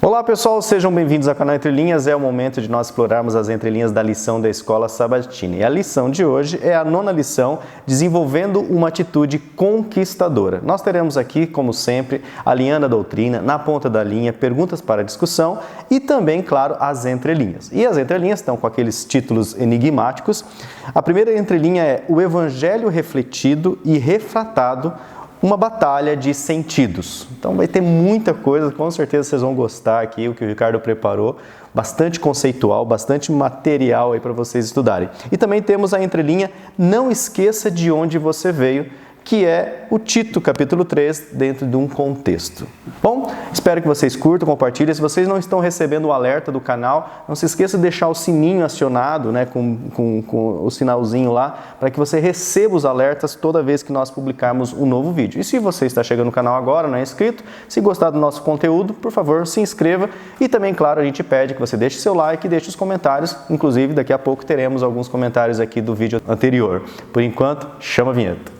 Olá pessoal, sejam bem-vindos ao canal Entre Linhas. É o momento de nós explorarmos as entrelinhas da lição da Escola Sabatina. E a lição de hoje é a 9ª lição, desenvolvendo uma atitude conquistadora. Nós teremos aqui, como sempre, alinhando a doutrina, na ponta da linha, perguntas para discussão e também, claro, as entrelinhas. E as entrelinhas estão com aqueles títulos enigmáticos. A primeira entrelinha é o Evangelho refletido e refratado, uma batalha de sentidos. Então vai ter muita coisa, com certeza vocês vão gostar aqui, o que o Ricardo preparou, bastante conceitual, bastante material aí para vocês estudarem. E também temos a entrelinha Não Esqueça de Onde Você Veio, que é o Tito, capítulo 3, dentro de um contexto. Bom, espero que vocês curtam, compartilhem. Se vocês não estão recebendo o alerta do canal, não se esqueça de deixar o sininho acionado, né, com o sinalzinho lá, para que você receba os alertas toda vez que nós publicarmos um novo vídeo. E se você está chegando no canal agora, não é inscrito, se gostar do nosso conteúdo, por favor, se inscreva. E também, claro, a gente pede que você deixe seu like e deixe os comentários. Inclusive, daqui a pouco teremos alguns comentários aqui do vídeo anterior. Por enquanto, chama a vinheta.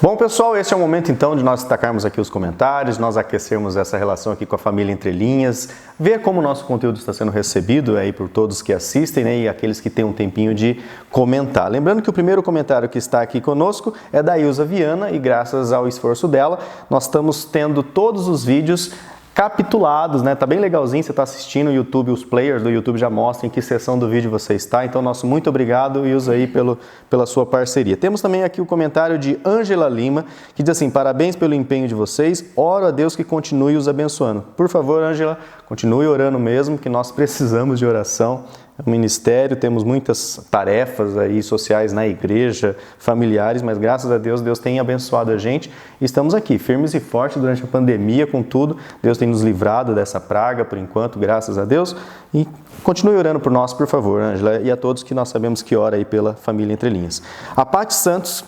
Bom pessoal, esse é o momento então de nós destacarmos aqui os comentários, nós aquecermos essa relação aqui com a família Entre Linhas, ver como o nosso conteúdo está sendo recebido aí por todos que assistem, né, e aqueles que têm um tempinho de comentar. Lembrando que o primeiro comentário que está aqui conosco é da Ilza Viana e graças ao esforço dela, nós estamos tendo todos os vídeos capitulados, né? Tá bem legalzinho, você está assistindo o YouTube, os players do YouTube já mostram em que seção do vídeo você está, então nosso muito obrigado, Ilza, aí pela sua parceria. Temos também aqui o comentário de Ângela Lima, que diz assim: parabéns pelo empenho de vocês, oro a Deus que continue os abençoando. Por favor, Ângela, continue orando mesmo, que nós precisamos de oração. É um ministério, temos muitas tarefas aí sociais na igreja, familiares, mas graças a Deus, Deus tem abençoado a gente e estamos aqui, firmes e fortes durante a pandemia, com tudo. Deus tem nos livrado dessa praga por enquanto, graças a Deus. E continue orando por nós, por favor, Ângela, e a todos que nós sabemos que ora aí pela família Entre Linhas. A Paty Santos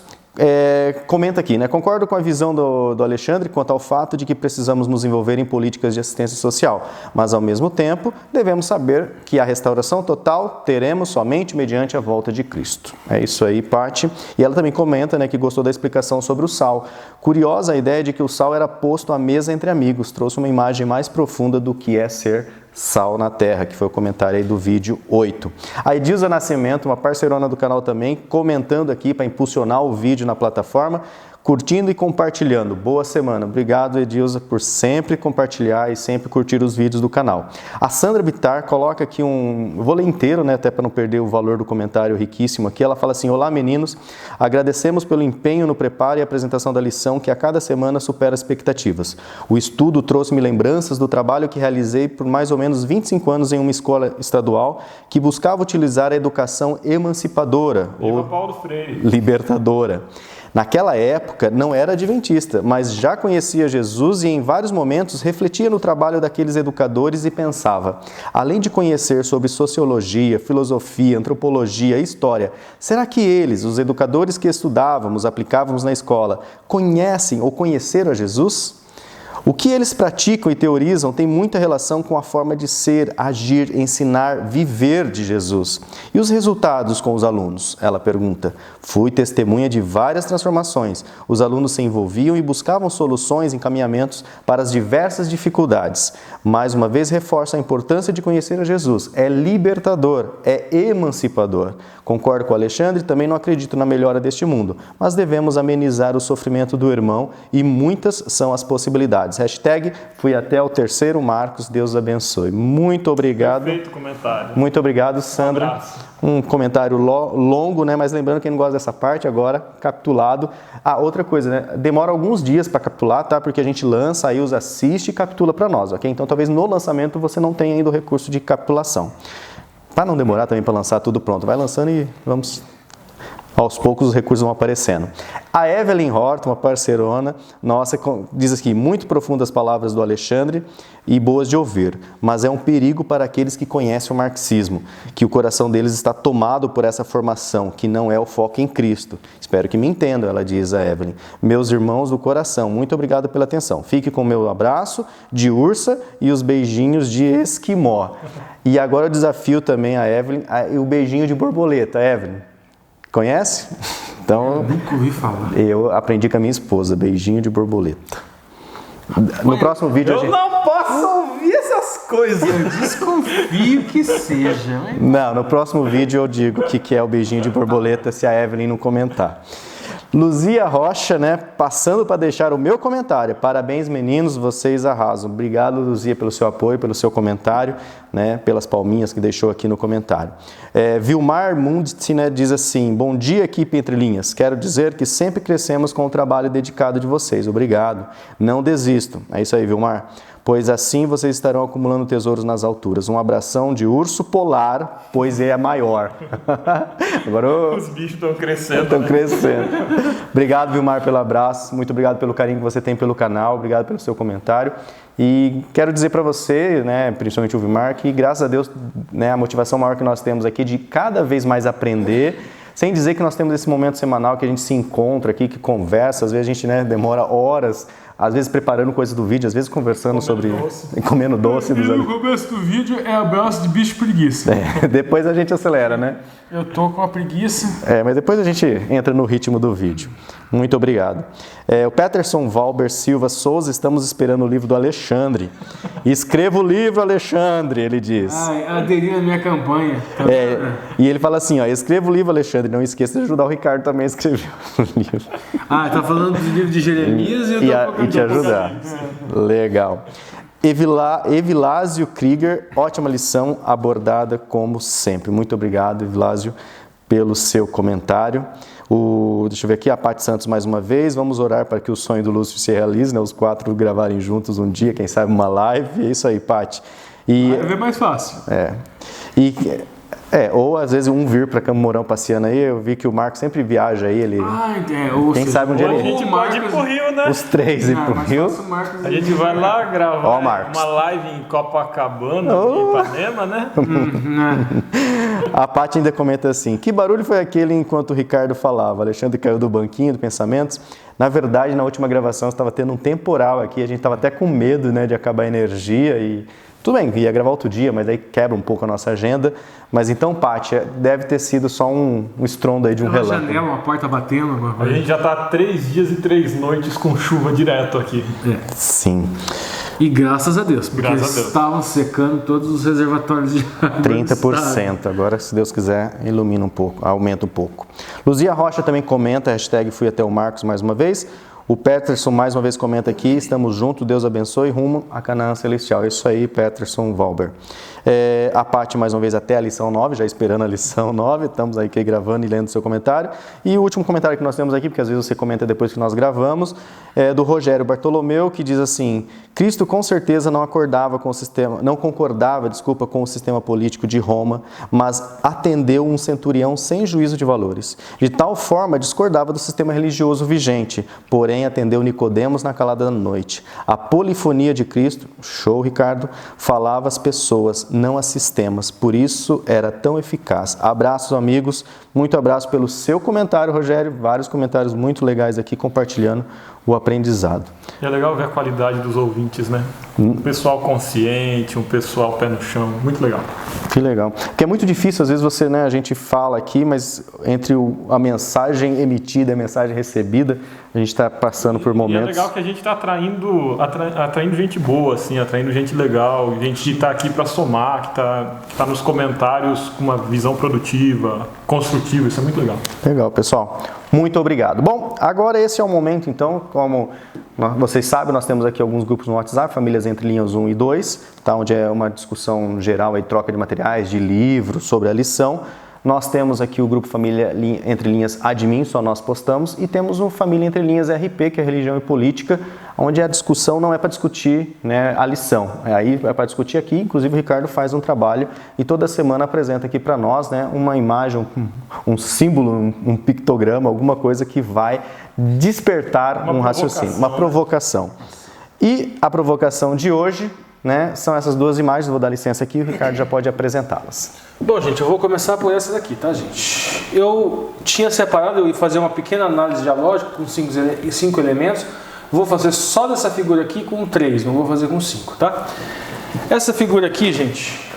comenta aqui, né? Concordo com a visão do Alexandre quanto ao fato de que precisamos nos envolver em políticas de assistência social, mas ao mesmo tempo devemos saber que a restauração total teremos somente mediante a volta de Cristo. É isso aí, Paty. E ela também comenta, né, que gostou da explicação sobre o sal. Curiosa a ideia de que o sal era posto à mesa entre amigos, trouxe uma imagem mais profunda do que é ser sal na terra, que foi o comentário aí do vídeo 8. A Edilza Nascimento, uma parceirona do canal também, comentando aqui para impulsionar o vídeo na plataforma, curtindo e compartilhando. Boa semana. Obrigado, Edilza, por sempre compartilhar e sempre curtir os vídeos do canal. A Sandra Bittar coloca aqui eu vou ler inteiro, né, até para não perder o valor do comentário riquíssimo aqui. Ela fala assim: olá meninos, agradecemos pelo empenho no preparo e apresentação da lição que a cada semana supera as expectativas. O estudo trouxe-me lembranças do trabalho que realizei por mais ou menos 25 anos em uma escola estadual que buscava utilizar a educação emancipadora ou Paulo Freire. Libertadora. Naquela época não era adventista, mas já conhecia Jesus e em vários momentos refletia no trabalho daqueles educadores e pensava: além de conhecer sobre sociologia, filosofia, antropologia e história, será que eles, os educadores que estudávamos, aplicávamos na escola, conhecem ou conheceram a Jesus? O que eles praticam e teorizam tem muita relação com a forma de ser, agir, ensinar, viver de Jesus. E os resultados com os alunos? Ela pergunta. Fui testemunha de várias transformações. Os alunos se envolviam e buscavam soluções, encaminhamentos para as diversas dificuldades. Mais uma vez reforço a importância de conhecer a Jesus. É libertador, é emancipador. Concordo com o Alexandre, também não acredito na melhora deste mundo, mas devemos amenizar o sofrimento do irmão e muitas são as possibilidades. Hashtag fui até o terceiro Marcos, Deus abençoe. Muito obrigado. Perfeito comentário. Muito obrigado, Sandra. Um abraço. Um comentário longo, né? Mas lembrando, quem não gosta dessa parte, agora capitulado. Ah, outra coisa, né? Demora alguns dias para capitular, tá? Porque a gente lança, aí os assiste e capitula para nós, ok? Então talvez no lançamento você não tenha ainda o recurso de capitulação. Para não demorar também para lançar tudo pronto, vai lançando e vamos... Aos poucos os recursos vão aparecendo. A Evelyn Horton, uma parceirona nossa, diz aqui: muito profundas palavras do Alexandre e boas de ouvir, mas é um perigo para aqueles que conhecem o marxismo, que o coração deles está tomado por essa formação, que não é o foco em Cristo. Espero que me entendam, ela diz, a Evelyn. Meus irmãos do coração, muito obrigado pela atenção. Fique com o meu abraço de ursa e os beijinhos de esquimó. E agora eu desafio também a Evelyn, o beijinho de borboleta, Evelyn. Conhece? Então, nunca ouvi falar. Eu aprendi com a minha esposa, beijinho de borboleta. No próximo vídeo eu não posso ouvir essas coisas. Eu desconfio que seja. Não, no próximo vídeo eu digo o que é o beijinho de borboleta se a Evelyn não comentar. Luzia Rocha, né, passando para deixar o meu comentário. Parabéns, meninos, vocês arrasam. Obrigado, Luzia, pelo seu apoio, pelo seu comentário, né, pelas palminhas que deixou aqui no comentário. Vilmar Mundit, né, diz assim: bom dia, equipe Entre Linhas. Quero dizer que sempre crescemos com o trabalho dedicado de vocês. Obrigado. Não desistam. É isso aí, Vilmar. Pois assim vocês estarão acumulando tesouros nas alturas. Um abração de urso polar, pois é a maior. Agora os bichos estão crescendo. Estão crescendo. Obrigado, Vilmar, pelo abraço. Muito obrigado pelo carinho que você tem pelo canal. Obrigado pelo seu comentário. E quero dizer para você, né, principalmente o Vilmar, que graças a Deus, né, a motivação maior que nós temos aqui de cada vez mais aprender, sem dizer que nós temos esse momento semanal que a gente se encontra aqui, que conversa, às vezes a gente, né, demora horas, às vezes preparando coisas do vídeo, às vezes conversando comendo doce. No começo do vídeo é abraço de bicho preguiça. Depois a gente acelera, né? Eu tô com a preguiça. Mas depois a gente entra no ritmo do vídeo. Muito obrigado. O Peterson Valber Silva Souza, estamos esperando o livro do Alexandre. Escreva o livro, Alexandre, ele diz. Aderi à minha campanha. E ele fala assim, ó, escreva o livro, Alexandre, não esqueça de ajudar o Ricardo também a escrever o livro. Tá falando do livro de Jeremias e te ajudar. Legal. Evilásio Krieger, ótima lição abordada como sempre. Muito obrigado, Evilásio, pelo seu comentário. Deixa eu ver aqui, a Paty Santos mais uma vez. Vamos orar para que o sonho do Lúcio se realize, né? Os 4 gravarem juntos um dia, quem sabe uma live. É isso aí, Paty. Vai ver mais fácil. Ou às vezes um vir para Campo Mourão passeando aí, eu vi que o Marco sempre viaja aí, ele... quem sabe um dia ele... A gente pode ir pro Rio, né? Os 3 ir pro Rio. A gente vai lá gravar uma live em Copacabana, em Ipanema, né? A Paty ainda comenta assim: que barulho foi aquele enquanto o Ricardo falava? Alexandre caiu do banquinho do Pensamentos. Na verdade, na última gravação estava tendo um temporal aqui, a gente estava até com medo, né, de acabar a energia e... Tudo bem, ia gravar outro dia, mas aí quebra um pouco a nossa agenda. Mas então, Paty, deve ter sido só um estrondo aí de um relâmpago. Uma janela, uma porta batendo. A gente já está há 3 dias e 3 noites com chuva direto aqui. Sim. E graças a Deus, porque estavam secando todos os reservatórios de água. 30%. Agora, se Deus quiser, ilumina um pouco, aumenta um pouco. Luzia Rocha também comenta, hashtag fui até o Marcos mais uma vez. O Peterson mais uma vez comenta aqui, estamos juntos, Deus abençoe, rumo a Canaã Celestial. É isso aí, Peterson Valber. A Paty mais uma vez até a lição 9, já esperando a lição 9, estamos aí gravando e lendo seu comentário. E o último comentário que nós temos aqui, porque às vezes você comenta depois que nós gravamos, é do Rogério Bartolomeu, que diz assim: Cristo com certeza não concordava com o sistema político de Roma, mas atendeu um centurião sem juízo de valores. De tal forma, discordava do sistema religioso vigente, porém atendeu Nicodemos na calada da noite. A polifonia de Cristo, show, Ricardo, falava às pessoas, não a sistemas. Por isso era tão eficaz. Abraços, amigos. Muito abraço pelo seu comentário, Rogério. Vários comentários muito legais aqui compartilhando o aprendizado. É legal ver a qualidade dos ouvintes, né? Um pessoal consciente, um pessoal pé no chão. Muito legal. Que legal. Porque é muito difícil, às vezes você, né, a gente fala aqui, mas entre a mensagem emitida e a mensagem recebida, a gente está passando por momentos... E é legal que a gente está atraindo gente boa, assim, atraindo gente legal, gente que está aqui para somar, que tá nos comentários com uma visão produtiva, construtiva. Isso é muito legal. Legal, pessoal. Muito obrigado. Bom, agora esse é o momento, então, como vocês sabem, nós temos aqui alguns grupos no WhatsApp, Famílias Entre Linhas 1 e 2, tá, onde é uma discussão geral, aí, troca de materiais, de livros, sobre a lição. Nós temos aqui o grupo Família Entre Linhas Admin, só nós postamos, e temos o Família Entre Linhas RP, que é Religião e Política, onde a discussão não é para discutir, né, a lição, aí é para discutir aqui. Inclusive o Ricardo faz um trabalho e toda semana apresenta aqui para nós, né, uma imagem, um símbolo, um pictograma, alguma coisa que vai despertar um raciocínio, uma provocação. E a provocação de hoje, né, são essas duas imagens. Vou dar licença aqui, o Ricardo já pode apresentá-las. Bom, gente, eu vou começar por essa daqui, tá, gente? Eu tinha separado, eu ia fazer uma pequena análise dialógica com 5 elementos. Vou fazer só dessa figura aqui com 3, não vou fazer com 5, tá? Essa figura aqui, gente,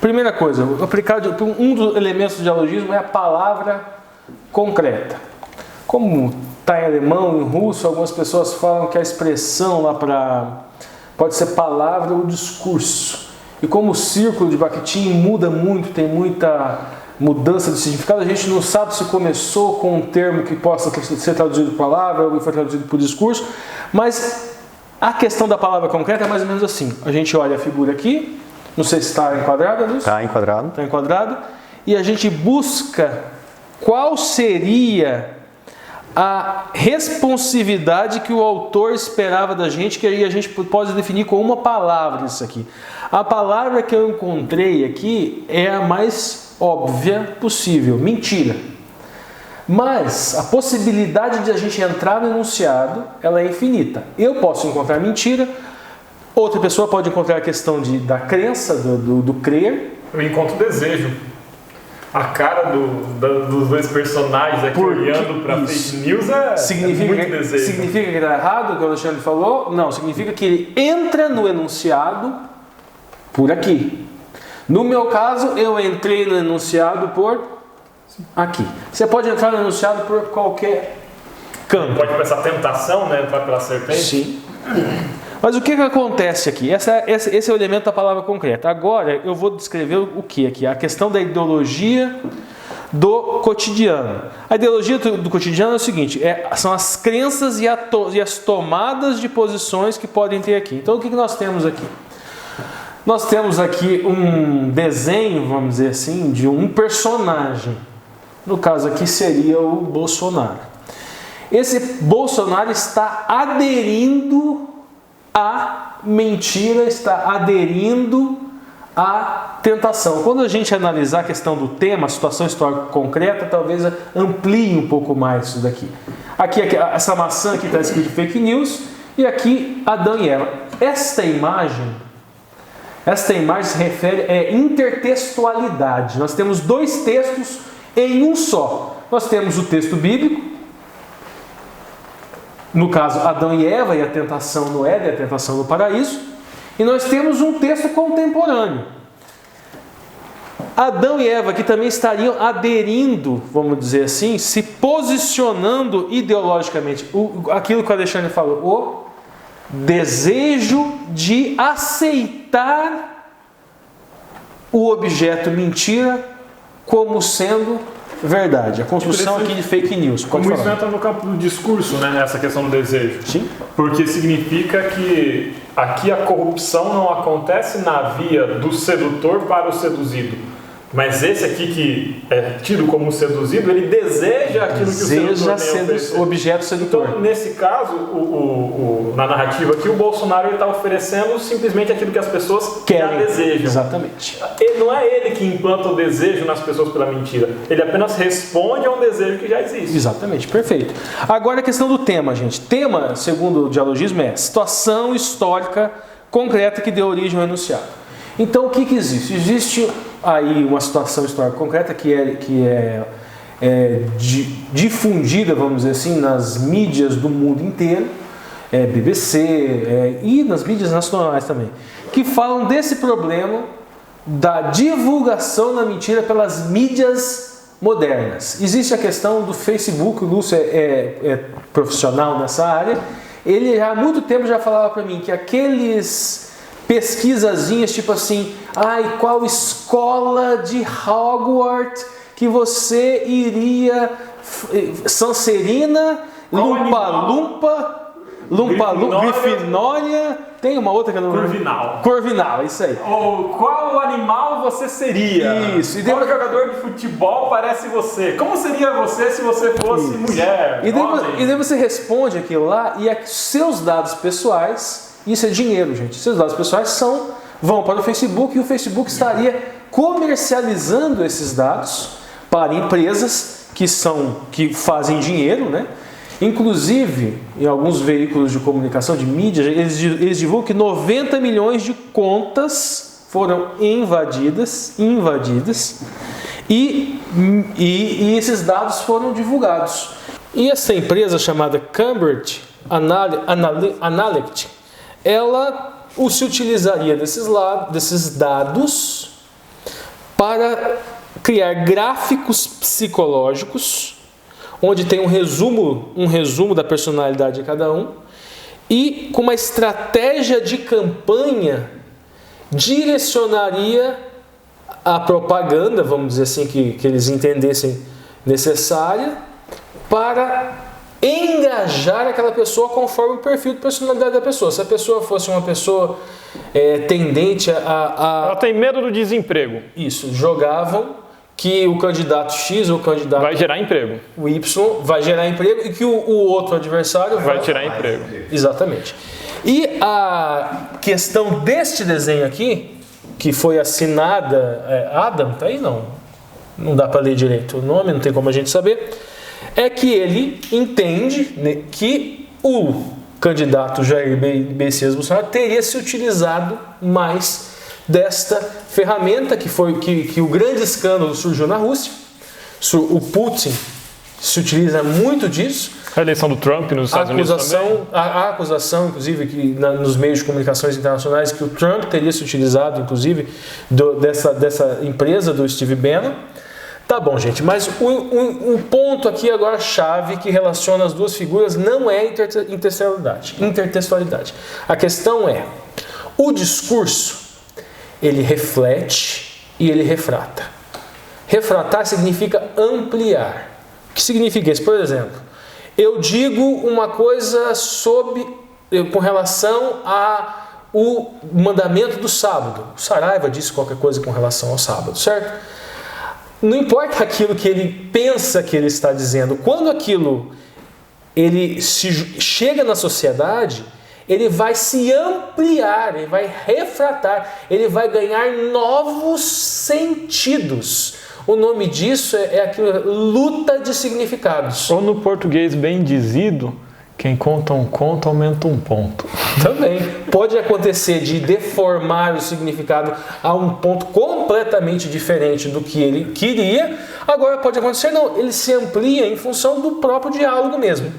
primeira coisa, um dos elementos do dialogismo é a palavra concreta. Como está em alemão, em russo, algumas pessoas falam que a expressão lá pode ser palavra ou discurso. E como o círculo de Bakhtin muda muito, tem muita mudança de significado, a gente não sabe se começou com um termo que possa ser traduzido por palavra ou foi traduzido por discurso, mas a questão da palavra concreta é mais ou menos assim. A gente olha a figura aqui, não sei se está enquadrada, Lúcio? Está enquadrado. Está enquadrado. E a gente busca qual seria a responsividade que o autor esperava da gente, que aí a gente pode definir com uma palavra isso aqui. A palavra que eu encontrei aqui é a mais óbvia possível, mentira. Mas a possibilidade de a gente entrar no enunciado, ela é infinita. Eu posso encontrar mentira, outra pessoa pode encontrar a questão da crença, do crer. Eu encontro desejo. A cara dos dois personagens aqui olhando para fake news é muito desejo. Significa que está errado o que o Alexandre falou? Não, significa que ele entra no enunciado por aqui. No meu caso, eu entrei no enunciado por aqui. Você pode entrar no enunciado por qualquer canto. Pode pensar tentação, né? Entrar pela serpente. Sim. Mas o que acontece aqui? Esse é o elemento da palavra concreta. Agora eu vou descrever o que aqui? A questão da ideologia do cotidiano. A ideologia do cotidiano é o seguinte: são as crenças e as tomadas de posições que podem ter aqui. Então o que nós temos aqui? Nós temos aqui um desenho, vamos dizer assim, de um personagem. No caso aqui seria o Bolsonaro. Esse Bolsonaro está aderindo à mentira, está aderindo à tentação. Quando a gente analisar a questão do tema, a situação histórica concreta, talvez amplie um pouco mais isso daqui. Aqui essa maçã aqui está escrito fake news, e aqui Adão e Eva. Esta imagem se refere à intertextualidade. Nós temos dois textos em um só. Nós temos o texto bíblico, no caso Adão e Eva e a tentação no Éden, a tentação no paraíso, e nós temos um texto contemporâneo. Adão e Eva que também estariam aderindo, vamos dizer assim, se posicionando ideologicamente. Aquilo que o Alexandre falou, o desejo de aceitar o objeto mentira como sendo verdade. A construção aqui de fake news. Como isso entra no campo do discurso, né? Essa questão do desejo. Sim. Porque significa que aqui a corrupção não acontece na via do sedutor para o seduzido. Mas esse aqui que é tido como seduzido, ele deseja aquilo que o sedutor tem oferecido. O objeto sedutor. Então, nesse caso, na narrativa aqui, o Bolsonaro está oferecendo simplesmente aquilo que as pessoas já desejam. Exatamente. Não é ele que implanta o desejo nas pessoas pela mentira. Ele apenas responde a um desejo que já existe. Exatamente, perfeito. Agora a questão do tema, gente. Tema, segundo o dialogismo, é situação histórica concreta que deu origem ao enunciado. Então, o que existe? Existe aí uma situação histórica concreta que é difundida, vamos dizer assim, nas mídias do mundo inteiro, BBC e nas mídias nacionais também, que falam desse problema da divulgação da mentira pelas mídias modernas. Existe a questão do Facebook, o Lúcio é profissional nessa área, ele há muito tempo já falava para mim que aqueles pesquisazinhas tipo assim, qual escola de Hogwarts que você iria, Sonserina, Lumpa-Lumpa, Grifinória, tem uma outra que eu não lembro. Corvinal, isso aí. Qual animal você seria? Isso. E qual jogador de futebol parece você? Como seria você se você fosse mulher? E daí você responde aquilo lá e seus dados pessoais. Isso é dinheiro, gente. Seus dados pessoais vão para o Facebook e o Facebook estaria comercializando esses dados para empresas que fazem dinheiro, né? Inclusive, em alguns veículos de comunicação, de mídia, eles divulgam que 90 milhões de contas foram invadidas e esses dados foram divulgados. E essa empresa chamada Cambridge Analytica, ela se utilizaria desses dados para criar gráficos psicológicos onde tem um resumo da personalidade de cada um, e com uma estratégia de campanha direcionaria a propaganda, vamos dizer assim, que eles entendessem necessária, para engajar aquela pessoa conforme o perfil de personalidade da pessoa. Se a pessoa fosse uma pessoa tendente Ela tem medo do desemprego. Isso, jogavam que o candidato X ou o candidato vai gerar emprego. O Y vai gerar emprego e que o outro adversário vai tirar emprego. Exatamente. E a questão deste desenho aqui, que foi assinada, Adam, tá aí não dá para ler direito o nome, não tem como a gente saber, é que ele entende, né, que o candidato Jair Messias Bolsonaro teria se utilizado mais desta ferramenta que o grande escândalo surgiu na Rússia. O Putin se utiliza muito disso. A eleição do Trump nos Estados Unidos também. A acusação, inclusive, que nos meios de comunicações internacionais, que o Trump teria se utilizado, inclusive, dessa empresa do Steve Bannon. Tá bom, gente, mas o ponto aqui agora chave que relaciona as duas figuras não é intertextualidade. A questão é, o discurso, ele reflete e ele refrata. Refratar significa ampliar. O que significa isso? Por exemplo, eu digo uma coisa com relação ao mandamento do sábado. O Saraiva disse qualquer coisa com relação ao sábado, certo? Não importa aquilo que ele pensa que ele está dizendo. Quando aquilo chega na sociedade, ele vai se ampliar, ele vai refratar, ele vai ganhar novos sentidos. O nome disso é aquilo, luta de significados. Ou no português bem dizido, quem conta um conto aumenta um ponto. Também. Pode acontecer de deformar o significado a um ponto completamente diferente do que ele queria. Agora pode acontecer, não, ele se amplia em função do próprio diálogo mesmo.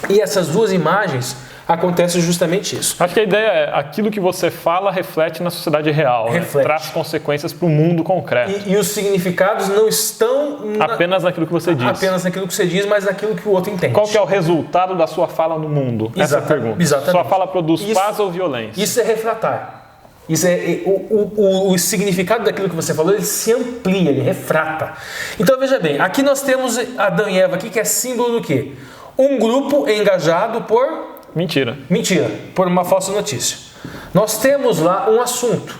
E essas duas imagens acontece justamente isso. Acho que a ideia é aquilo que você fala reflete na sociedade real, né? Traz consequências para o mundo concreto. E os significados não estão apenas naquilo que você diz. Apenas naquilo que você diz, mas naquilo que o outro entende. Qual que é o resultado da sua fala no mundo? Essa é a pergunta. Exatamente. Sua fala produz paz ou violência? Isso é refratar. Isso é o significado daquilo que você falou, ele se amplia, ele refrata. Então veja bem, aqui nós temos Adão e Eva aqui, que é símbolo do quê? Um grupo engajado por Mentira, por uma falsa notícia. Nós temos lá um assunto.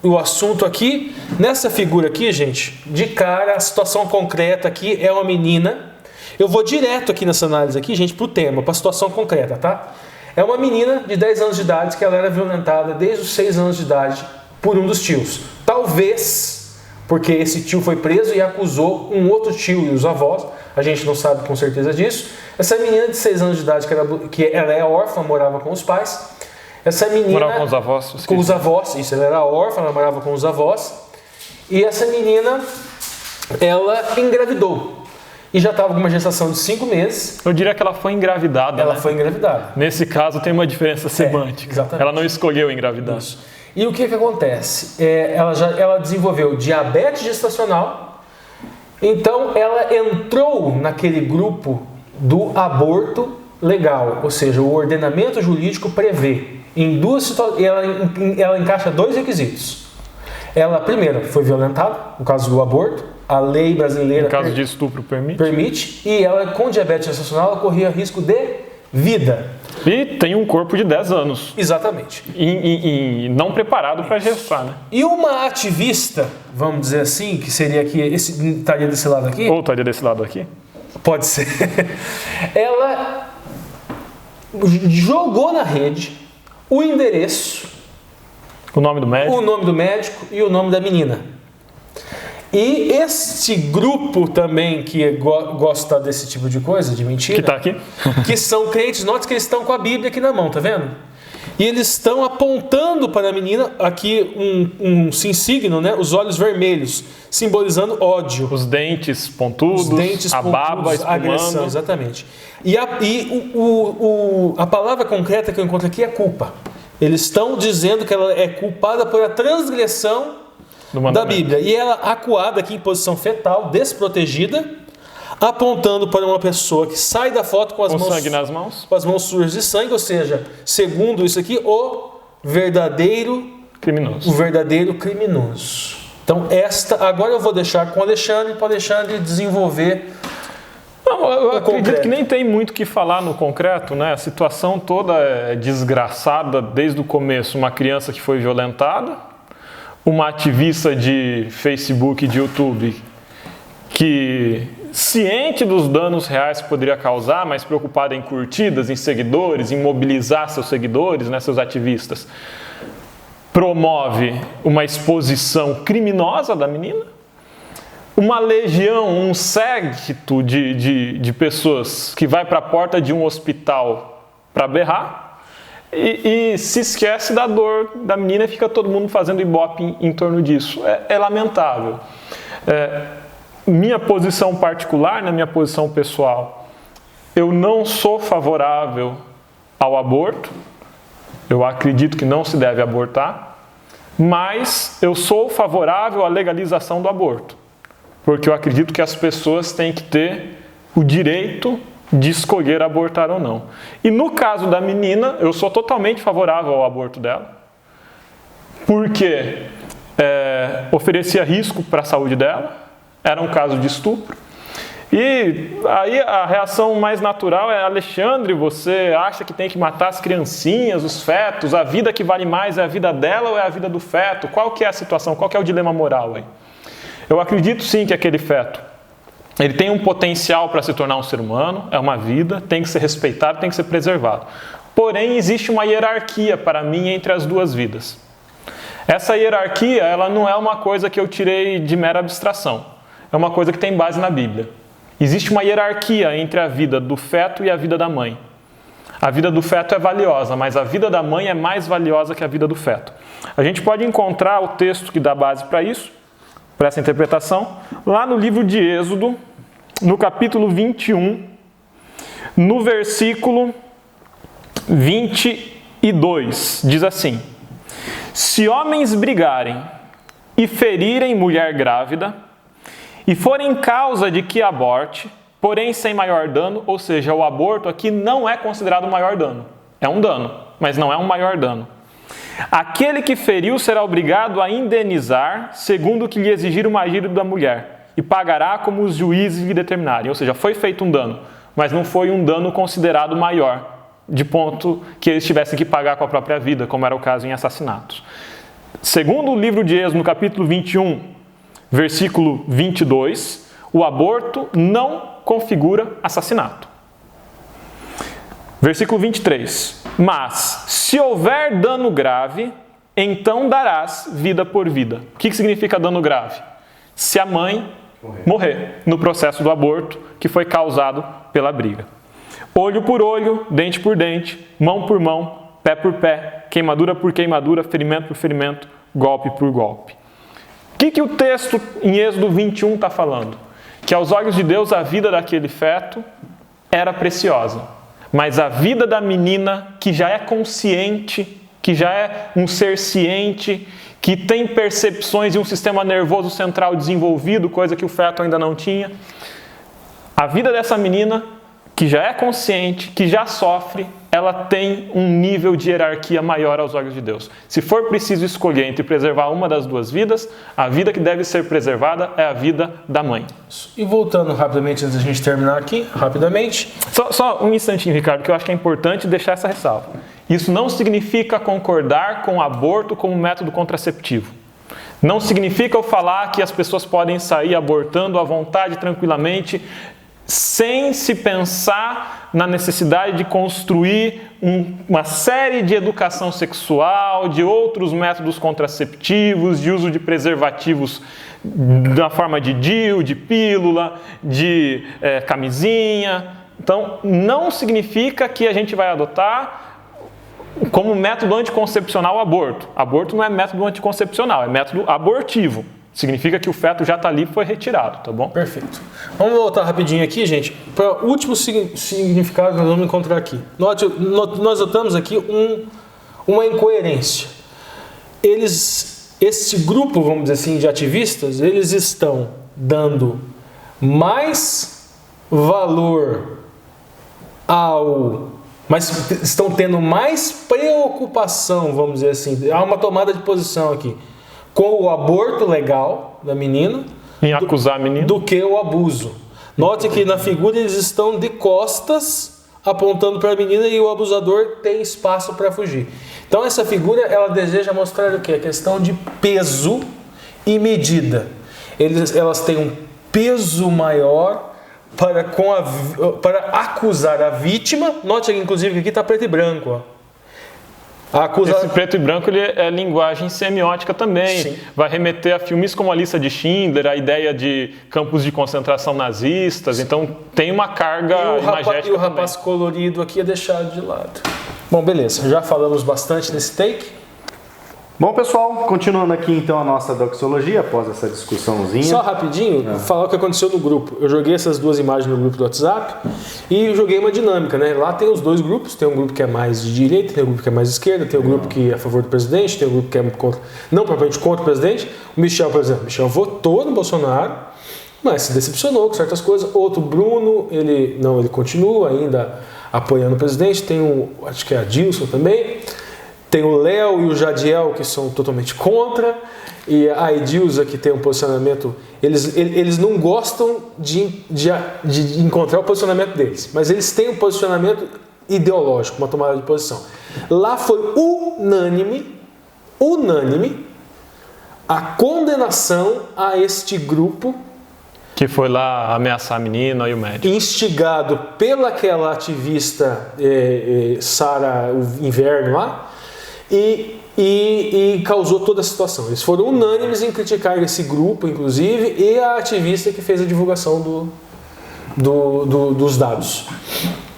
O assunto aqui, nessa figura aqui, gente, de cara, a situação concreta aqui é uma menina. Eu vou direto aqui nessa análise aqui, gente, para o tema, para a situação concreta, tá? É uma menina de 10 anos de idade que ela era violentada desde os 6 anos de idade por um dos tios. Talvez porque esse tio foi preso e acusou um outro tio e os avós. A gente não sabe com certeza disso. Essa menina de 6 anos de idade, que ela é órfã, morava com os pais. Essa menina... Morava com os avós? Com os avós, isso. Ela era órfã, ela morava com os avós. E essa menina, ela engravidou. E já estava com uma gestação de 5 meses. Eu diria que ela foi engravidada. Ela foi engravidada. Nesse caso tem uma diferença semântica. Exatamente. Ela não escolheu engravidar. Isso. E o que acontece? Ela desenvolveu diabetes gestacional. Então ela entrou naquele grupo do aborto legal, ou seja, o ordenamento jurídico prevê em duas situações, ela encaixa 2 requisitos. Ela, primeiro, foi violentada, no caso do aborto, a lei brasileira... No caso de estupro permite. Permite, e ela, com diabetes gestacional, ela corria risco de vida. E tem um corpo de 10 anos. Exatamente. E não preparado para gestar, né? E uma ativista, vamos dizer assim, que seria aqui, estaria desse lado aqui? Ou estaria desse lado aqui? Pode ser. Ela jogou na rede o endereço, o nome do médico e o nome da menina. E este grupo também que gosta desse tipo de coisa, de mentira, que está aqui, que são crentes, note que eles estão com a Bíblia aqui na mão, tá vendo? E eles estão apontando para a menina aqui um signo, né? Os olhos vermelhos, simbolizando ódio. Os dentes pontudos, baba espumando. Agressão, exatamente. E a palavra concreta que eu encontro aqui é culpa. Eles estão dizendo que ela é culpada por a transgressão da Bíblia. E ela, acuada aqui em posição fetal, desprotegida, apontando para uma pessoa que sai da foto com sangue nas mãos, com as mãos sujas de sangue, ou seja, segundo isso aqui, o verdadeiro criminoso. Então agora eu vou deixar com o Alexandre, para o Alexandre desenvolver. Eu acredito que nem tem muito o que falar no concreto, né? A situação toda é desgraçada desde o começo. Uma criança que foi violentada, uma ativista de Facebook e de YouTube que, ciente dos danos reais que poderia causar, mas preocupada em curtidas, em seguidores, em mobilizar seus seguidores, né, seus ativistas, promove uma exposição criminosa da menina. Uma legião, um séquito de pessoas que vai para a porta de um hospital para berrar e se esquece da dor da menina e fica todo mundo fazendo ibope em torno disso. É lamentável. Minha posição particular, na minha posição pessoal, eu não sou favorável ao aborto. Eu acredito que não se deve abortar, mas eu sou favorável à legalização do aborto. Porque eu acredito que as pessoas têm que ter o direito de escolher abortar ou não. E no caso da menina, eu sou totalmente favorável ao aborto dela, porque oferecia risco para a saúde dela, era um caso de estupro. E aí a reação mais natural é: Alexandre, você acha que tem que matar as criancinhas, os fetos, a vida que vale mais é a vida dela ou é a vida do feto? Qual que é a situação? Qual que é o dilema moral aí? Eu acredito sim que aquele feto, ele tem um potencial para se tornar um ser humano, é uma vida, tem que ser respeitado, tem que ser preservado. Porém, existe uma hierarquia para mim entre as duas vidas. Essa hierarquia, ela não é uma coisa que eu tirei de mera abstração, é uma coisa que tem base na Bíblia. Existe uma hierarquia entre a vida do feto e a vida da mãe. A vida do feto é valiosa, mas a vida da mãe é mais valiosa que a vida do feto. A gente pode encontrar o texto que dá base para isso, para essa interpretação, lá no livro de Êxodo, no capítulo 21, no versículo 22, diz assim: se homens brigarem e ferirem mulher grávida, e forem causa de que aborte, porém sem maior dano, ou seja, o aborto aqui não é considerado um maior dano. É um dano, mas não é um maior dano. Aquele que feriu será obrigado a indenizar, segundo o que lhe exigir o marido da mulher, e pagará como os juízes lhe determinarem. Ou seja, foi feito um dano, mas não foi um dano considerado maior, de ponto que eles tivessem que pagar com a própria vida, como era o caso em assassinatos. Segundo o livro de Êxodo, no capítulo 21, versículo 22, o aborto não configura assassinato. Versículo 23, mas se houver dano grave, então darás vida por vida. O que significa dano grave? Se a mãe morrer no processo do aborto que foi causado pela briga. Olho por olho, dente por dente, mão por mão, pé por pé, queimadura por queimadura, ferimento por ferimento, golpe por golpe. O que o texto em Êxodo 21 está falando? Que aos olhos de Deus a vida daquele feto era preciosa. Mas a vida da menina, que já é consciente, que já é um ser ciente, que tem percepções e um sistema nervoso central desenvolvido, coisa que o feto ainda não tinha, a vida dessa menina, que já é consciente, que já sofre, ela tem um nível de hierarquia maior aos olhos de Deus. Se for preciso escolher entre preservar uma das duas vidas, a vida que deve ser preservada é a vida da mãe. E voltando rapidamente, antes da gente terminar aqui, rapidamente... Só um instantinho, Ricardo, que eu acho que é importante deixar essa ressalva. Isso não significa concordar com o aborto como método contraceptivo. Não significa eu falar que as pessoas podem sair abortando à vontade, tranquilamente, sem se pensar na necessidade de construir uma série de educação sexual, de outros métodos contraceptivos, de uso de preservativos na forma de DIU, de pílula, de camisinha. Então, não significa que a gente vai adotar como método anticoncepcional o aborto. Aborto não é método anticoncepcional, é método abortivo. Significa que o feto já está ali e foi retirado, tá bom? Perfeito. Vamos voltar rapidinho aqui, gente, para o último significado que nós vamos encontrar aqui. Nós notamos aqui uma incoerência. Esse grupo, vamos dizer assim, de ativistas, eles estão dando mais valor mas estão tendo mais preocupação, vamos dizer assim, há uma tomada de posição aqui, com o aborto legal da menina, em acusar a menina, do que o abuso. Note que na figura eles estão de costas, apontando para a menina, e o abusador tem espaço para fugir. Então essa figura, ela deseja mostrar o quê? A questão de peso e medida. Elas têm um peso maior para acusar a vítima. Note que inclusive aqui está preto e branco. Esse preto e branco ele é linguagem semiótica também. Sim. Vai remeter a filmes como A Lista de Schindler, a ideia de campos de concentração nazistas. Sim. Então tem uma carga imagética. E o rapaz colorido aqui é deixado de lado. Bom, beleza. Já falamos bastante nesse take. Bom, pessoal, continuando aqui então a nossa doxologia, após essa discussãozinha. Só rapidinho, falar o que aconteceu no grupo. Eu joguei essas duas imagens no grupo do WhatsApp e joguei uma dinâmica, né? Lá tem os dois grupos, tem um grupo que é mais de direita, tem um grupo que é mais de esquerda, tem um grupo que é a favor do presidente, tem um grupo que é não propriamente contra o presidente. O Michel, por exemplo, votou no Bolsonaro, mas se decepcionou com certas coisas. Outro, Bruno, ele continua ainda apoiando o presidente. Tem acho que é a Dilson também. Tem o Léo e o Jadiel, que são totalmente contra, e a Edilza, que tem um posicionamento... Eles não gostam de encontrar o posicionamento deles, mas eles têm um posicionamento ideológico, uma tomada de posição. Lá foi unânime a condenação a este grupo, que foi lá ameaçar a menina e o médico, instigado pelaquela ativista Sara Inverno lá, e causou toda a situação. Eles foram unânimes em criticar esse grupo, inclusive, e a ativista que fez a divulgação dos dados.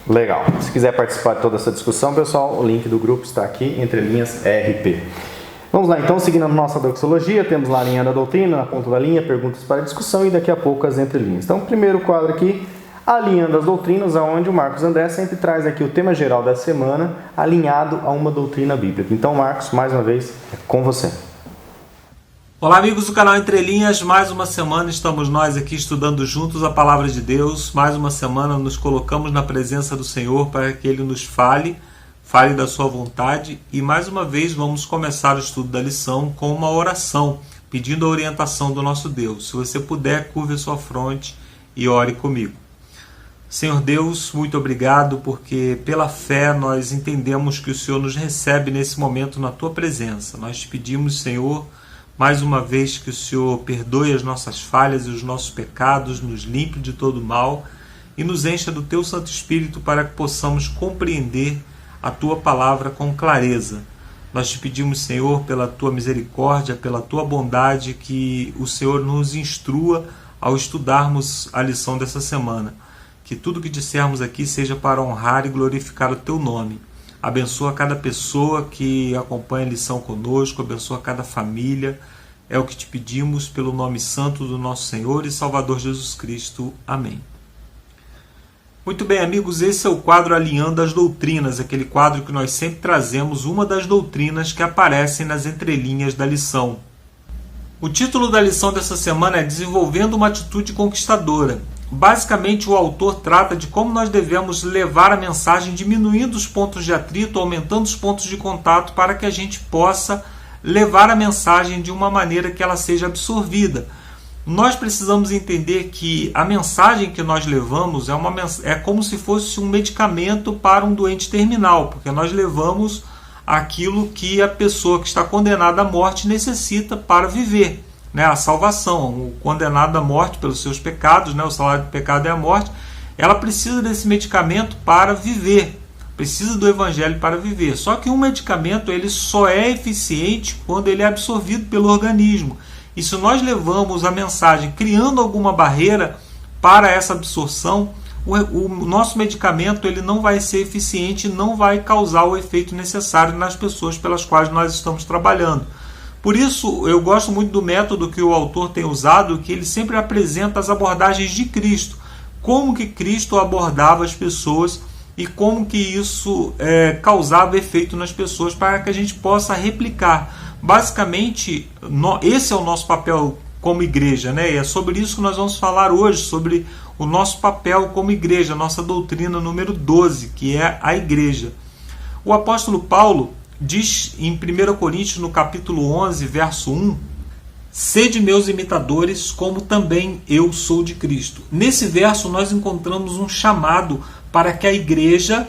Legal. Se quiser participar de toda essa discussão, pessoal, o link do grupo está aqui, Entre Linhas RP. Vamos lá, então, seguindo a nossa doxologia, temos lá a linha da doutrina, na ponta da linha, perguntas para discussão e daqui a pouco as entrelinhas. Então, primeiro quadro aqui, alinhando as doutrinas, onde o Marcos André sempre traz aqui o tema geral da semana, alinhado a uma doutrina bíblica. Então, Marcos, mais uma vez, é com você. Olá, amigos do canal Entre Linhas. Mais uma semana estamos nós aqui estudando juntos a Palavra de Deus. Mais uma semana nos colocamos na presença do Senhor para que Ele nos fale da sua vontade. E mais uma vez vamos começar o estudo da lição com uma oração, pedindo a orientação do nosso Deus. Se você puder, curve a sua fronte e ore comigo. Senhor Deus, muito obrigado, porque pela fé nós entendemos que o Senhor nos recebe nesse momento na Tua presença. Nós te pedimos, Senhor, mais uma vez que o Senhor perdoe as nossas falhas e os nossos pecados, nos limpe de todo mal e nos encha do Teu Santo Espírito para que possamos compreender a Tua palavra com clareza. Nós te pedimos, Senhor, pela Tua misericórdia, pela Tua bondade, que o Senhor nos instrua ao estudarmos a lição dessa semana. Que tudo que dissermos aqui seja para honrar e glorificar o Teu nome. Abençoa cada pessoa que acompanha a lição conosco, abençoa cada família. É o que te pedimos pelo nome santo do nosso Senhor e Salvador Jesus Cristo. Amém. Muito bem, amigos, esse é o quadro Alinhando as Doutrinas, aquele quadro que nós sempre trazemos uma das doutrinas que aparecem nas entrelinhas da lição. O título da lição dessa semana é Desenvolvendo uma Atitude Conquistadora. Basicamente, o autor trata de como nós devemos levar a mensagem diminuindo os pontos de atrito, aumentando os pontos de contato para que a gente possa levar a mensagem de uma maneira que ela seja absorvida. Nós precisamos entender que a mensagem que nós levamos é como se fosse um medicamento para um doente terminal, porque nós levamos aquilo que a pessoa que está condenada à morte necessita para viver. A salvação, o condenado à morte pelos seus pecados, o salário do pecado é a morte, ela precisa desse medicamento para viver, precisa do evangelho para viver. Só que um medicamento ele só é eficiente quando ele é absorvido pelo organismo. E se nós levamos a mensagem criando alguma barreira para essa absorção, o nosso medicamento ele não vai ser eficiente, não vai causar o efeito necessário nas pessoas pelas quais nós estamos trabalhando. Por isso, eu gosto muito do método que o autor tem usado, que ele sempre apresenta as abordagens de Cristo. Como que Cristo abordava as pessoas e como que isso causava efeito nas pessoas para que a gente possa replicar. Basicamente, esse é o nosso papel como igreja, né? E é sobre isso que nós vamos falar hoje, sobre o nosso papel como igreja, nossa doutrina número 12, que é a igreja. O apóstolo Paulo diz em 1 Coríntios, no capítulo 11, verso 1, sede meus imitadores, como também eu sou de Cristo. Nesse verso nós encontramos um chamado para que a igreja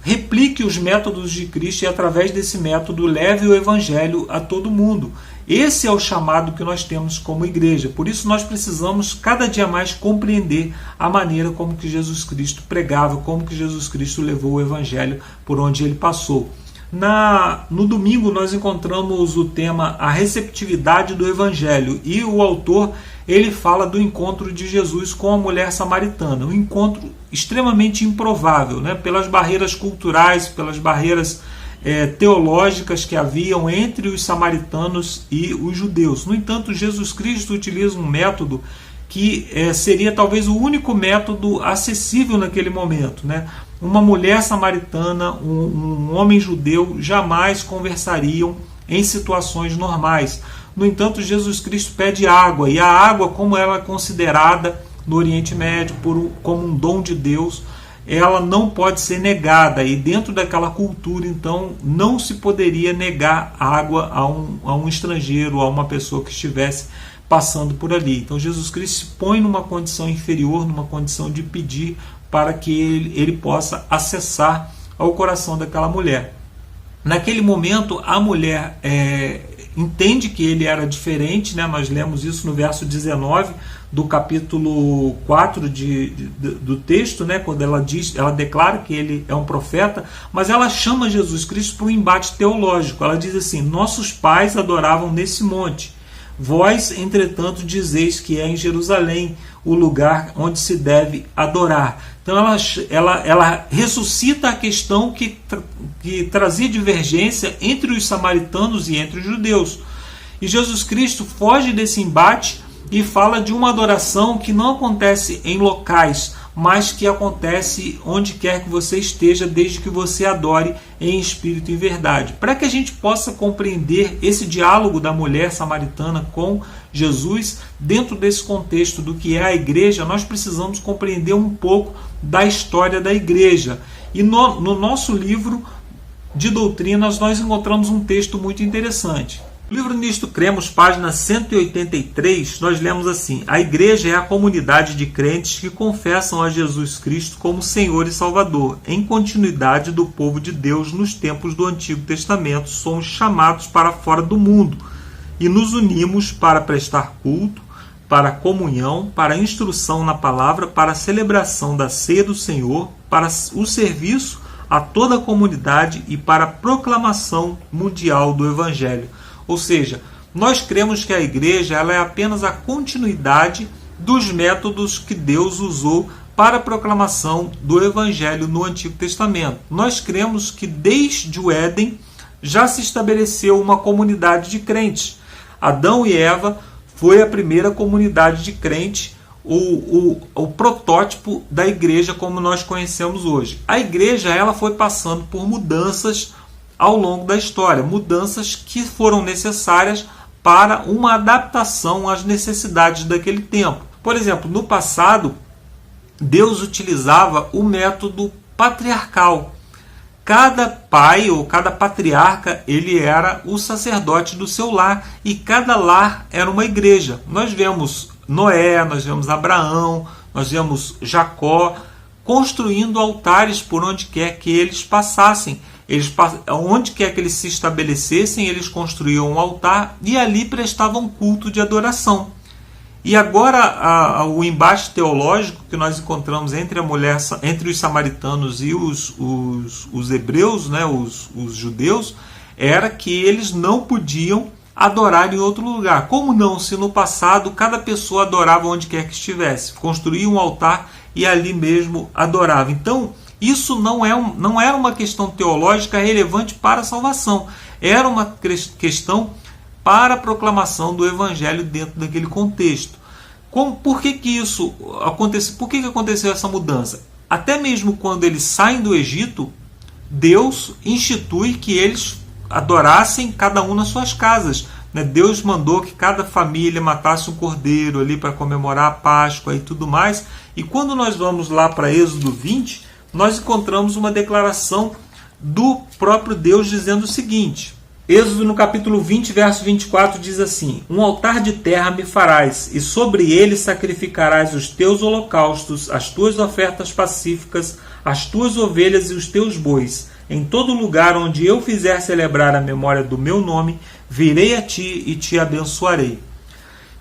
replique os métodos de Cristo e através desse método leve o evangelho a todo mundo. Esse é o chamado que nós temos como igreja. Por isso nós precisamos cada dia mais compreender a maneira como que Jesus Cristo pregava, como que Jesus Cristo levou o evangelho por onde ele passou. No domingo nós encontramos o tema a receptividade do evangelho e o autor ele fala do encontro de Jesus com a mulher samaritana, um encontro extremamente improvável, né? Pelas barreiras culturais, pelas barreiras teológicas que haviam entre os samaritanos e os judeus. No entanto, Jesus Cristo utiliza um método que seria talvez o único método acessível naquele momento, né? Uma mulher samaritana, um homem judeu jamais conversariam em situações normais. No entanto, Jesus Cristo pede água, e a água, como ela é considerada no Oriente Médio como um dom de Deus, ela não pode ser negada, e dentro daquela cultura, então, não se poderia negar água a um estrangeiro, a uma pessoa que estivesse passando por ali. Então Jesus Cristo se põe numa condição inferior, numa condição de pedir para que ele possa acessar ao coração daquela mulher. Naquele momento, a mulher entende que ele era diferente, né? Nós lemos isso no verso 19 do capítulo 4 do texto, né? Quando ela declara que ele é um profeta, mas ela chama Jesus Cristo para um embate teológico. Ela diz assim: nossos pais adoravam nesse monte, vós, entretanto, dizeis que é em Jerusalém o lugar onde se deve adorar. Então ela ressuscita a questão que trazia divergência entre os samaritanos e entre os judeus. E Jesus Cristo foge desse embate e fala de uma adoração que não acontece em locais, mas que acontece onde quer que você esteja, desde que você adore em espírito e verdade. Para que a gente possa compreender esse diálogo da mulher samaritana com Jesus, dentro desse contexto do que é a igreja, nós precisamos compreender um pouco da história da igreja. E no nosso livro de doutrinas nós encontramos um texto muito interessante. No livro Nisto Cremos, página 183, nós lemos assim: a igreja é a comunidade de crentes que confessam a Jesus Cristo como Senhor e Salvador, em continuidade do povo de Deus nos tempos do Antigo Testamento. Somos chamados para fora do mundo e nos unimos para prestar culto, para comunhão, para instrução na palavra, para a celebração da ceia do Senhor, para o serviço a toda a comunidade e para a proclamação mundial do Evangelho. Ou seja, nós cremos que a igreja ela é apenas a continuidade dos métodos que Deus usou para a proclamação do Evangelho no Antigo Testamento. Nós cremos que desde o Éden já se estabeleceu uma comunidade de crentes. Adão e Eva foi a primeira comunidade de crentes, o protótipo da igreja como nós conhecemos hoje. A igreja ela foi passando por mudanças ao longo da história, mudanças que foram necessárias para uma adaptação às necessidades daquele tempo. Por exemplo, no passado, Deus utilizava o método patriarcal. Cada pai ou cada patriarca ele era o sacerdote do seu lar e cada lar era uma igreja. Nós vemos Noé, nós vemos Abraão, nós vemos Jacó construindo altares por onde quer que eles passassem. Onde quer que eles se estabelecessem, eles construíam um altar e ali prestavam culto de adoração. E agora o embate teológico que nós encontramos entre os samaritanos e os hebreus, né, os judeus, era que eles não podiam adorar em outro lugar. Como não? Se no passado cada pessoa adorava onde quer que estivesse, construía um altar e ali mesmo adorava. Então, isso não era uma questão teológica relevante para a salvação. Era uma questão para a proclamação do Evangelho dentro daquele contexto. Por que isso aconteceu? Por que aconteceu essa mudança? Até mesmo quando eles saem do Egito, Deus institui que eles adorassem cada um nas suas casas. né? Deus mandou que cada família matasse um cordeiro ali para comemorar a Páscoa e tudo mais. E quando nós vamos lá para Êxodo 20, nós encontramos uma declaração do próprio Deus dizendo o seguinte: Êxodo no capítulo 20, verso 24 diz assim: um altar de terra me farás, e sobre ele sacrificarás os teus holocaustos, as tuas ofertas pacíficas, as tuas ovelhas e os teus bois. Em todo lugar onde eu fizer celebrar a memória do meu nome, virei a ti e te abençoarei.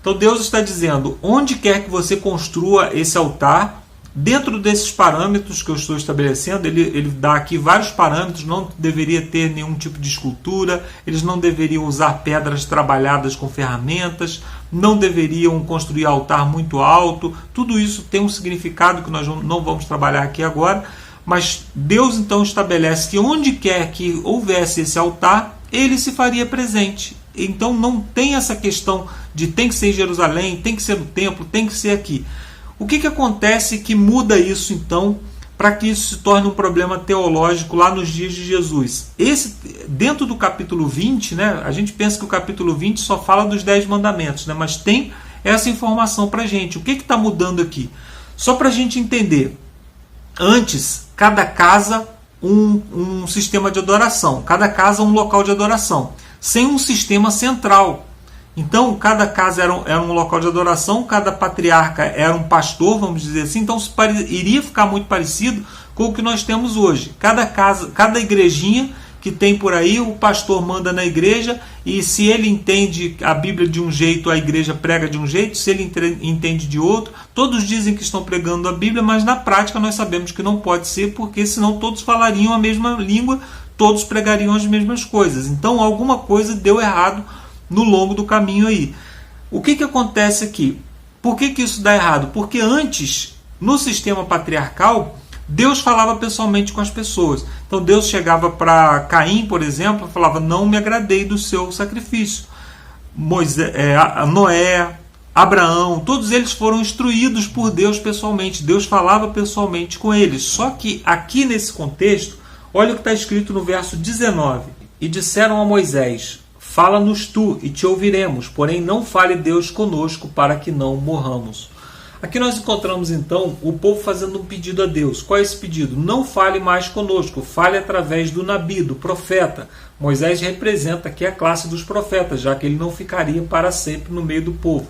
Então Deus está dizendo, onde quer que você construa esse altar, dentro desses parâmetros que eu estou estabelecendo, ele dá aqui vários parâmetros, não deveria ter nenhum tipo de escultura, eles não deveriam usar pedras trabalhadas com ferramentas, não deveriam construir altar muito alto, tudo isso tem um significado que nós não vamos trabalhar aqui agora, mas Deus então estabelece que onde quer que houvesse esse altar, ele se faria presente. Então não tem essa questão de tem que ser em Jerusalém, tem que ser no templo, tem que ser aqui. O que acontece que muda isso então para que isso se torne um problema teológico lá nos dias de Jesus? Dentro do capítulo 20, né, a gente pensa que o capítulo 20 só fala dos 10 mandamentos, né, mas tem essa informação para a gente. O que está mudando aqui? Só para a gente entender. Antes, cada casa um sistema de adoração, cada casa um local de adoração, sem um sistema central. Então, cada casa era um local de adoração, cada patriarca era um pastor, vamos dizer assim, então iria ficar muito parecido com o que nós temos hoje. Cada casa, cada igrejinha que tem por aí, o pastor manda na igreja, e se ele entende a Bíblia de um jeito, a igreja prega de um jeito, se ele entende de outro. Todos dizem que estão pregando a Bíblia, mas na prática nós sabemos que não pode ser, porque senão todos falariam a mesma língua, todos pregariam as mesmas coisas. Então alguma coisa deu errado no longo do caminho aí. O que acontece aqui? Por que isso dá errado? Porque antes, no sistema patriarcal, Deus falava pessoalmente com as pessoas. Então Deus chegava para Caim, por exemplo, e falava, não me agradei do seu sacrifício. Noé, Abraão, todos eles foram instruídos por Deus pessoalmente. Deus falava pessoalmente com eles. Só que aqui nesse contexto, olha o que está escrito no verso 19. E disseram a Moisés, fala-nos tu e te ouviremos, porém não fale Deus conosco para que não morramos. Aqui nós encontramos então o povo fazendo um pedido a Deus. Qual é esse pedido? Não fale mais conosco, fale através do Nabi, do profeta. Moisés representa aqui a classe dos profetas, já que ele não ficaria para sempre no meio do povo.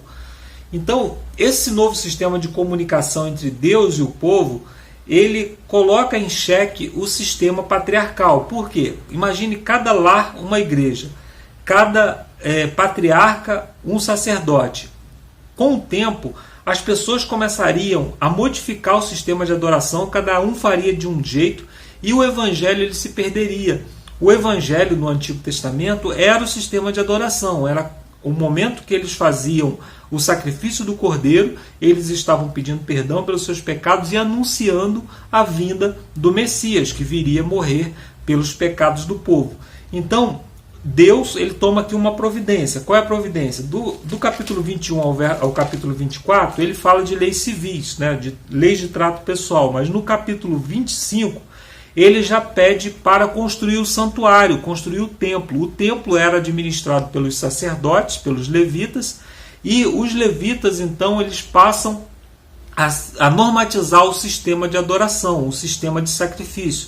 Então, esse novo sistema de comunicação entre Deus e o povo, ele coloca em xeque o sistema patriarcal. Por quê? Imagine cada lar uma igreja, cada patriarca um sacerdote. Com o tempo, as pessoas começariam a modificar o sistema de adoração, cada um faria de um jeito, e o evangelho ele se perderia. O evangelho no Antigo Testamento era o sistema de adoração, era o momento que eles faziam o sacrifício do cordeiro, eles estavam pedindo perdão pelos seus pecados e anunciando a vinda do Messias, que viria morrer pelos pecados do povo. Então, Deus ele toma aqui uma providência. Qual é a providência? Do capítulo 21 ao capítulo 24, ele fala de leis civis, né, de leis de trato pessoal, mas no capítulo 25, ele já pede para construir o santuário, construir o templo. O templo era administrado pelos sacerdotes, pelos levitas, e os levitas, então, eles passam a normatizar o sistema de adoração, o sistema de sacrifício.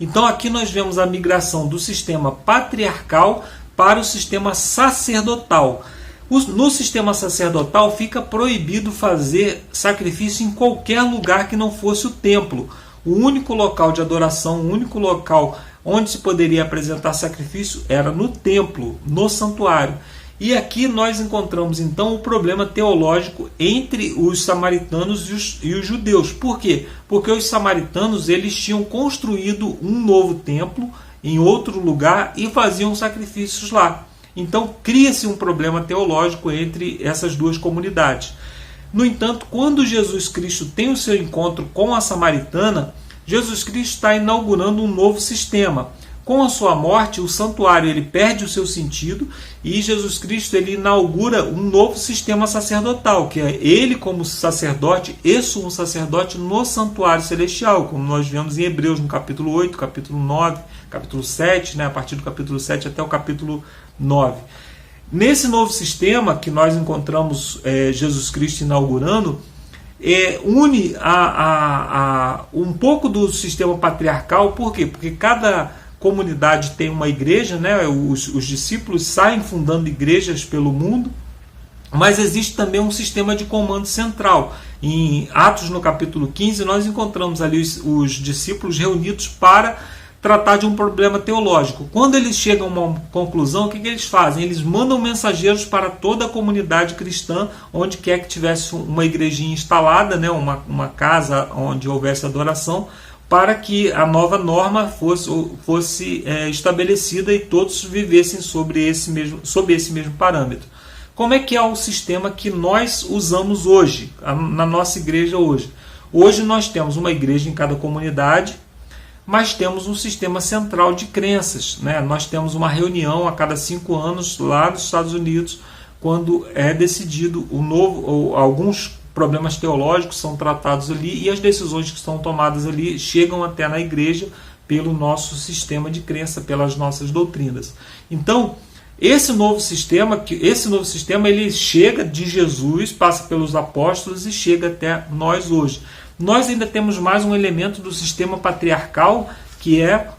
Então aqui nós vemos a migração do sistema patriarcal para o sistema sacerdotal. No sistema sacerdotal fica proibido fazer sacrifício em qualquer lugar que não fosse o templo. O único local de adoração, o único local onde se poderia apresentar sacrifício era no templo, no santuário. E aqui nós encontramos então o problema teológico entre os samaritanos e os judeus. Por quê? Porque os samaritanos eles tinham construído um novo templo em outro lugar e faziam sacrifícios lá. Então cria-se um problema teológico entre essas duas comunidades. No entanto, quando Jesus Cristo tem o seu encontro com a samaritana, Jesus Cristo está inaugurando um novo sistema. Com a sua morte, o santuário ele perde o seu sentido e Jesus Cristo ele inaugura um novo sistema sacerdotal, que é ele como sacerdote e sumo sacerdote no santuário celestial, como nós vemos em Hebreus no capítulo 8, capítulo 9, capítulo 7, né, a partir do capítulo 7 até o capítulo 9. nesse novo sistema que nós encontramos Jesus Cristo inaugurando, une um pouco do sistema patriarcal. Por quê? Porque cada comunidade tem uma igreja, né? Os discípulos saem fundando igrejas pelo mundo, mas existe também um sistema de comando central. Em Atos, no capítulo 15, nós encontramos ali os discípulos reunidos para tratar de um problema teológico. Quando eles chegam a uma conclusão, o que eles fazem? Eles mandam mensageiros para toda a comunidade cristã, onde quer que tivesse uma igrejinha instalada, né, uma casa onde houvesse adoração, para que a nova norma fosse estabelecida e todos vivessem sob esse mesmo parâmetro. Como é que é o sistema que nós usamos hoje, na nossa igreja hoje? Hoje nós temos uma igreja em cada comunidade, mas temos um sistema central de crenças, né? Nós temos uma reunião a cada 5 anos lá nos Estados Unidos, quando é decidido alguns problemas teológicos são tratados ali, e as decisões que são tomadas ali chegam até na igreja pelo nosso sistema de crença, pelas nossas doutrinas. Então, esse novo sistema ele chega de Jesus, passa pelos apóstolos e chega até nós hoje. Nós ainda temos mais um elemento do sistema patriarcal, que é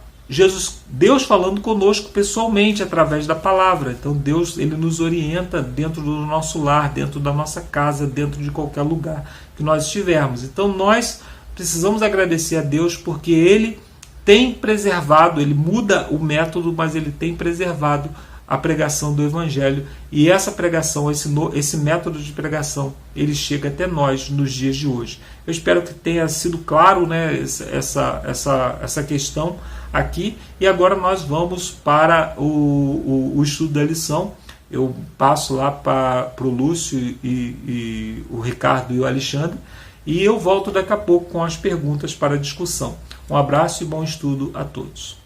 Deus falando conosco pessoalmente através da palavra. Então Deus, ele nos orienta dentro do nosso lar, dentro da nossa casa, dentro de qualquer lugar que nós estivermos. Então nós precisamos agradecer a Deus, porque Ele tem preservado, Ele muda o método, mas Ele tem preservado a pregação do Evangelho, e essa pregação, esse método de pregação, ele chega até nós nos dias de hoje. Eu espero que tenha sido claro, né, essa questão aqui, e agora nós vamos para o estudo da lição. Eu passo lá para o Lúcio e o Ricardo e o Alexandre, e eu volto daqui a pouco com as perguntas para a discussão. Um abraço e bom estudo a todos.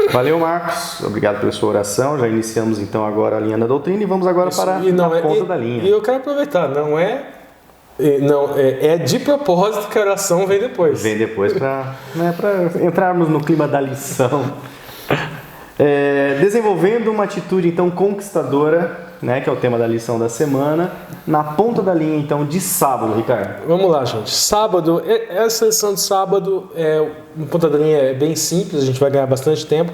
Valeu, Marcos. Obrigado pela sua oração. Já iniciamos então agora a linha da doutrina e vamos agora para a ponta da linha. E eu quero aproveitar, é de propósito que a oração vem depois. Vem depois para entrarmos no clima da lição. Desenvolvendo uma atitude então conquistadora, né, que é o tema da lição da semana, na ponta da linha então de sábado, Ricardo. Vamos lá, gente. Sábado, essa lição de sábado, na ponta da linha é bem simples, a gente vai ganhar bastante tempo.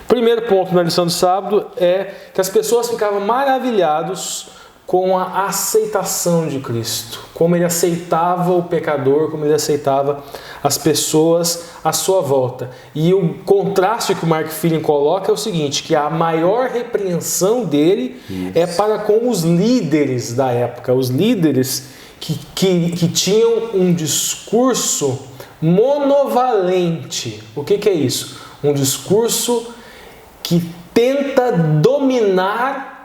Primeiro ponto na lição de sábado é que as pessoas ficavam maravilhados com a aceitação de Cristo, como ele aceitava o pecador, como ele aceitava as pessoas à sua volta. E o contraste que o Mark Filling coloca é o seguinte, que a maior repreensão dele é para com os líderes da época, os líderes que tinham um discurso monovalente. O que é isso? Um discurso que tenta dominar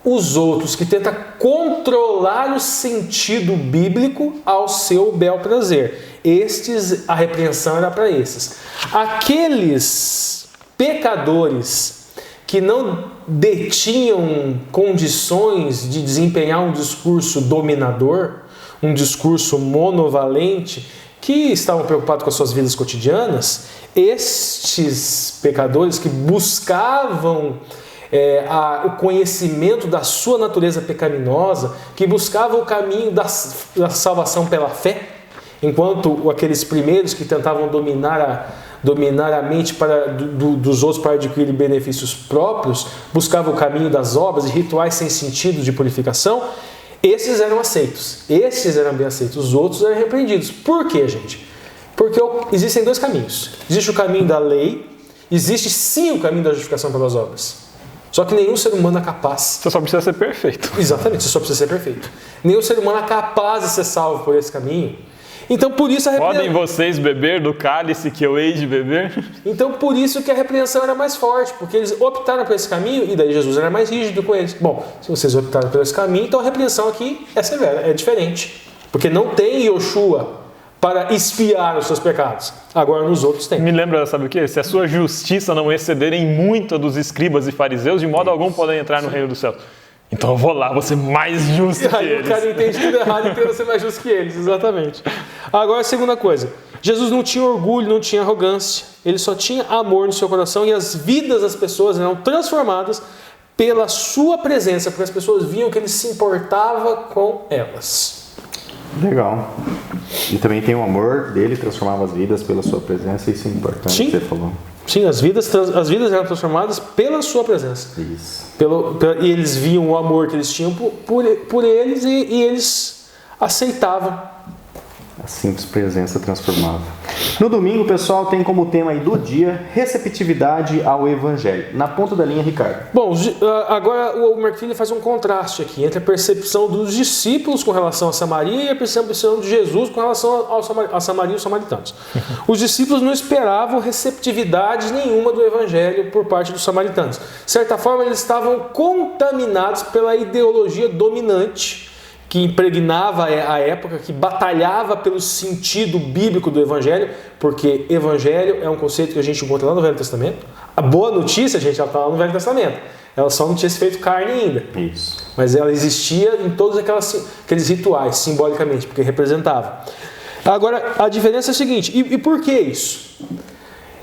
os outros, que tenta controlar o sentido bíblico ao seu bel prazer. A repreensão era para esses. Aqueles pecadores que não detinham condições de desempenhar um discurso dominador, um discurso monovalente, que estavam preocupados com as suas vidas cotidianas, estes pecadores que buscavam o conhecimento da sua natureza pecaminosa, que buscavam o caminho da salvação pela fé, enquanto aqueles primeiros que tentavam dominar a mente dos outros para adquirir benefícios próprios, buscavam o caminho das obras e rituais sem sentido de purificação, esses eram aceitos, esses eram bem aceitos, os outros eram repreendidos. Por quê, gente? Porque existem dois caminhos. Existe o caminho da lei, existe sim o caminho da justificação pelas obras. Só que nenhum ser humano é capaz. Você só precisa ser perfeito. Exatamente, você só precisa ser perfeito. Nenhum ser humano é capaz de ser salvo por esse caminho. Então, por isso a repreensão... Podem vocês beber do cálice que eu hei de beber? Então, por isso que a repreensão era mais forte, porque eles optaram por esse caminho e daí Jesus era mais rígido com eles. Bom, se vocês optaram por esse caminho, então a repreensão aqui é severa, é diferente. Porque não tem Yoshua para expiar os seus pecados. Agora nos outros tem. Me lembra, sabe o quê? Se a sua justiça não exceder em muito a dos escribas e fariseus, de modo algum podem entrar no reino do céu. Então eu vou lá, vou ser mais justo que eles. Aí o cara entende tudo errado e tenta ser mais justo que eles, exatamente. Agora a segunda coisa. Jesus não tinha orgulho, não tinha arrogância, ele só tinha amor no seu coração, e as vidas das pessoas eram transformadas pela sua presença, porque as pessoas viam que ele se importava com elas. Legal. E também tem o amor dele, transformava as vidas pela sua presença, isso é importante. Sim. Que você falou. Sim, as vidas eram transformadas pela sua presença. Isso. E eles viam o amor que eles tinham por eles, e eles aceitavam. A simples presença transformava. No domingo, pessoal, tem como tema aí do dia receptividade ao Evangelho. Na ponta da linha, Ricardo. Bom, agora o McPhilly faz um contraste aqui entre a percepção dos discípulos com relação a Samaria e a percepção de Jesus com relação a Samaria e os samaritanos. Os discípulos não esperavam receptividade nenhuma do Evangelho por parte dos samaritanos. De certa forma, eles estavam contaminados pela ideologia dominante que impregnava a época, que batalhava pelo sentido bíblico do Evangelho, porque Evangelho é um conceito que a gente encontra lá no Velho Testamento. A boa notícia, a gente já está lá no Velho Testamento. Ela só não tinha se feito carne ainda. Isso. Mas ela existia em todos aqueles rituais, simbolicamente, porque representava. Agora, a diferença é a seguinte, e por que isso?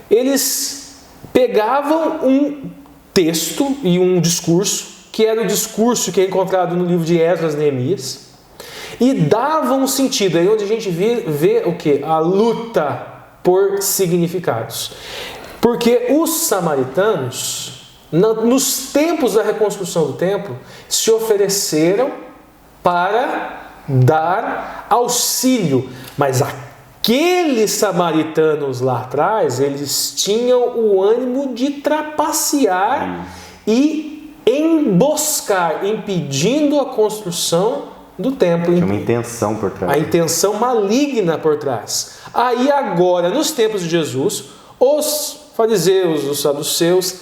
Eles pegavam um texto e um discurso, que era o discurso que é encontrado no livro de Esdras e Neemias, e dava um sentido, aí onde a gente vê o quê? A luta por significados. Porque os samaritanos, nos tempos da reconstrução do templo, se ofereceram para dar auxílio, mas aqueles samaritanos lá atrás, eles tinham o ânimo de trapacear e emboscar, impedindo a construção do templo. Tinha uma intenção por trás. A intenção maligna por trás. Aí agora, nos tempos de Jesus, os fariseus, os saduceus,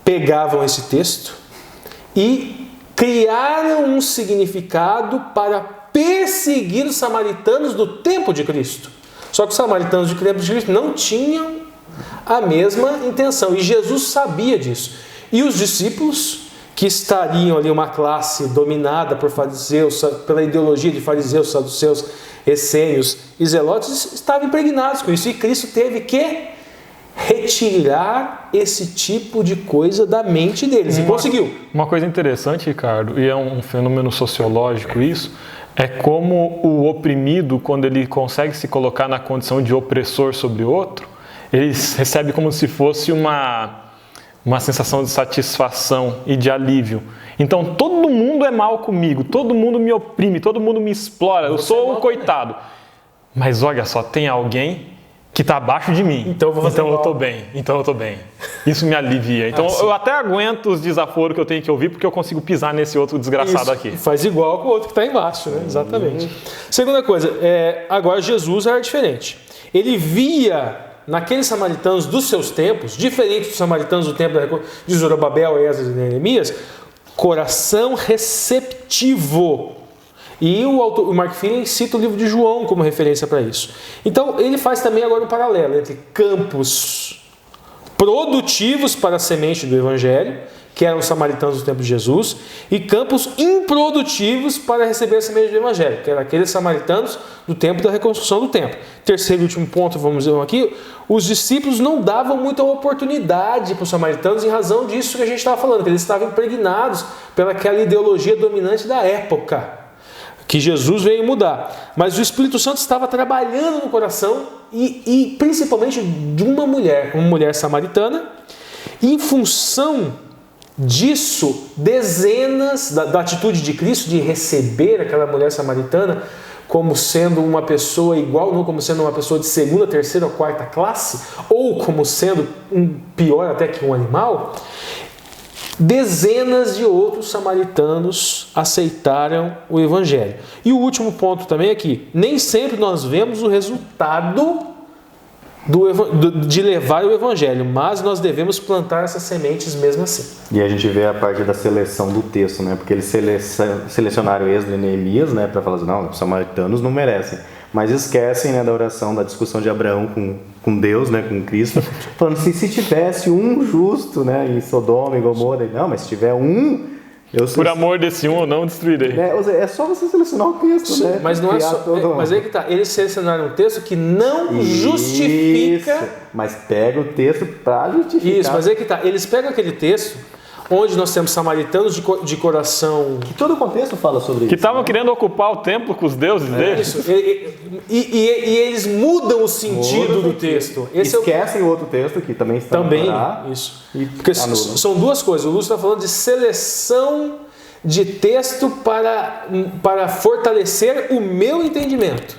pegavam esse texto e criaram um significado para perseguir os samaritanos do tempo de Cristo. Só que os samaritanos do tempo de Cristo não tinham a mesma intenção, e Jesus sabia disso. E os discípulos, que estariam ali uma classe dominada por fariseus, pela ideologia de fariseus, saduceus, essênios e zelotes, estavam impregnados com isso. E Cristo teve que retirar esse tipo de coisa da mente deles. E conseguiu. Uma coisa interessante, Ricardo, e é um fenômeno sociológico isso, é como o oprimido, quando ele consegue se colocar na condição de opressor sobre outro, ele recebe como se fosse uma sensação de satisfação e de alívio. Então, todo mundo é mal comigo, todo mundo me oprime, todo mundo me explora, eu sou um coitado. Mas olha só, tem alguém que está abaixo de mim, então eu estou bem. Isso me alivia. Então, eu até aguento os desaforos que eu tenho que ouvir, porque eu consigo pisar nesse outro desgraçado aqui. Faz igual com o outro que está embaixo, né? Exatamente. Segunda coisa, agora Jesus era diferente. Ele via naqueles samaritanos dos seus tempos, diferentes dos samaritanos do tempo de Zorobabel, Esdras e Neemias, coração receptivo. E o McPhilly cita o livro de João como referência para isso. Então, ele faz também agora um paralelo entre campos produtivos para a semente do Evangelho, que eram os samaritanos do tempo de Jesus, e campos improdutivos para receber a semente do Evangelho, que eram aqueles samaritanos do tempo da reconstrução do templo. Terceiro e último ponto, vamos dizer aqui, os discípulos não davam muita oportunidade para os samaritanos em razão disso que a gente estava falando, que eles estavam impregnados pelaquela ideologia dominante da época, que Jesus veio mudar. Mas o Espírito Santo estava trabalhando no coração e principalmente de uma mulher samaritana, e em função disso, dezenas da atitude de Cristo de receber aquela mulher samaritana como sendo uma pessoa igual, não como sendo uma pessoa de segunda, terceira ou quarta classe, ou como sendo pior até que um animal, dezenas de outros samaritanos aceitaram o Evangelho. E o último ponto também é que nem sempre nós vemos o resultado de levar o Evangelho, mas nós devemos plantar essas sementes mesmo assim. E a gente vê a parte da seleção do texto, né? Porque eles selecionaram Esdras e Neemias, né? Para falar assim, não, os samaritanos não merecem. Mas esquecem, né, da oração, da discussão de Abraão com Deus, né, com Cristo, falando assim, se tivesse um justo, né, em Sodoma e Gomorra, não, mas se tiver um Por amor desse um, eu não destruirei. É só você selecionar o texto, né? Mas não é só. Mas aí que tá. Eles selecionaram um texto que não justifica. Mas pega o texto para justificar. Isso, mas aí que tá. Eles pegam aquele texto onde nós temos samaritanos de coração. Que todo o contexto fala sobre isso. Que estavam querendo ocupar o templo com os deuses deles. Isso. E eles mudam o sentido do texto. Esquecem o outro texto que também está também isso. Porque são duas coisas. O Lúcio está falando de seleção de texto para fortalecer o meu entendimento.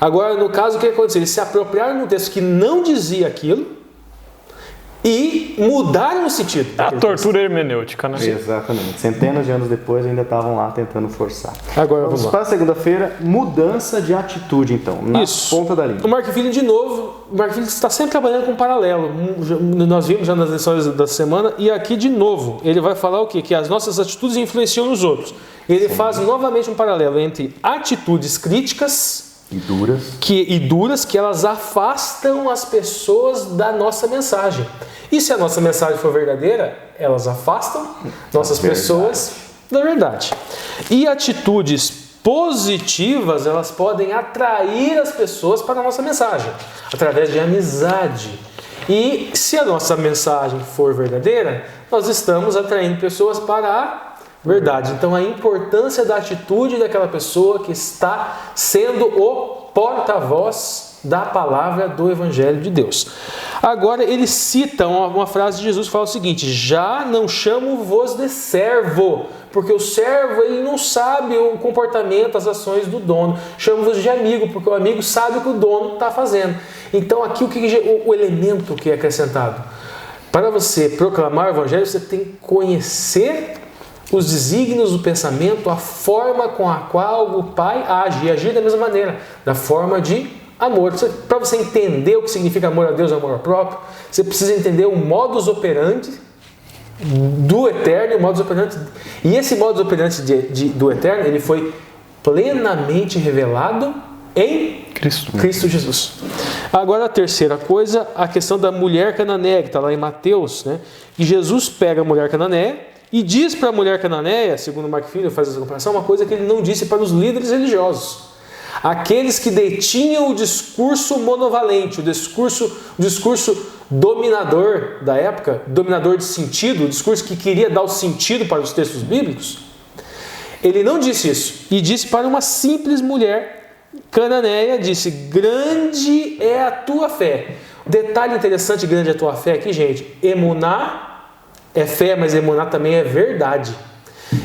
Agora, no caso, o que aconteceu? Eles se apropriaram de um texto que não dizia aquilo e mudaram o sentido. A tortura hermenêutica, né? Exatamente. Centenas de anos depois ainda estavam lá tentando forçar. Agora vamos para a segunda-feira, mudança de atitude então, na ponta da linha. O Mark Phillips de novo, o Mark Phillips está sempre trabalhando com um paralelo. Nós vimos já nas lições da semana e aqui de novo, ele vai falar o quê? Que as nossas atitudes influenciam nos outros. Ele faz novamente um paralelo entre atitudes críticas e duras que elas afastam as pessoas da nossa mensagem. E se a nossa mensagem for verdadeira, elas afastam nossas pessoas da verdade. E atitudes positivas, elas podem atrair as pessoas para a nossa mensagem, através de amizade. E se a nossa mensagem for verdadeira, nós estamos atraindo pessoas para a verdade. Então a importância da atitude daquela pessoa que está sendo o porta-voz da palavra do Evangelho de Deus. Agora ele cita uma frase de Jesus que fala o seguinte: já não chamo-vos de servo, porque o servo ele não sabe o comportamento, as ações do dono. Chamo-vos de amigo, porque o amigo sabe o que o dono está fazendo. Então aqui o elemento que é acrescentado: para você proclamar o Evangelho, você tem que conhecer os desígnios do pensamento, a forma com a qual o Pai age, e agir da mesma maneira, da forma de amor. Para você entender o que significa amor a Deus e amor próprio, você precisa entender o modus operandi do Eterno, o modus operandi, e esse modus operandi do Eterno, ele foi plenamente revelado em Cristo Jesus. Agora a terceira coisa, a questão da mulher cananeia, que está lá em Mateus, né? E Jesus pega a mulher cananeia e diz para a mulher cananeia, segundo Mark Phillips faz essa comparação, uma coisa que ele não disse para os líderes religiosos. Aqueles que detinham o discurso monovalente, o discurso dominador da época, dominador de sentido, o discurso que queria dar o sentido para os textos bíblicos, ele não disse isso. E disse para uma simples mulher cananeia, disse: grande é a tua fé. Detalhe interessante, grande é a tua fé aqui, gente. Emuná é fé, mas emuná também é verdade.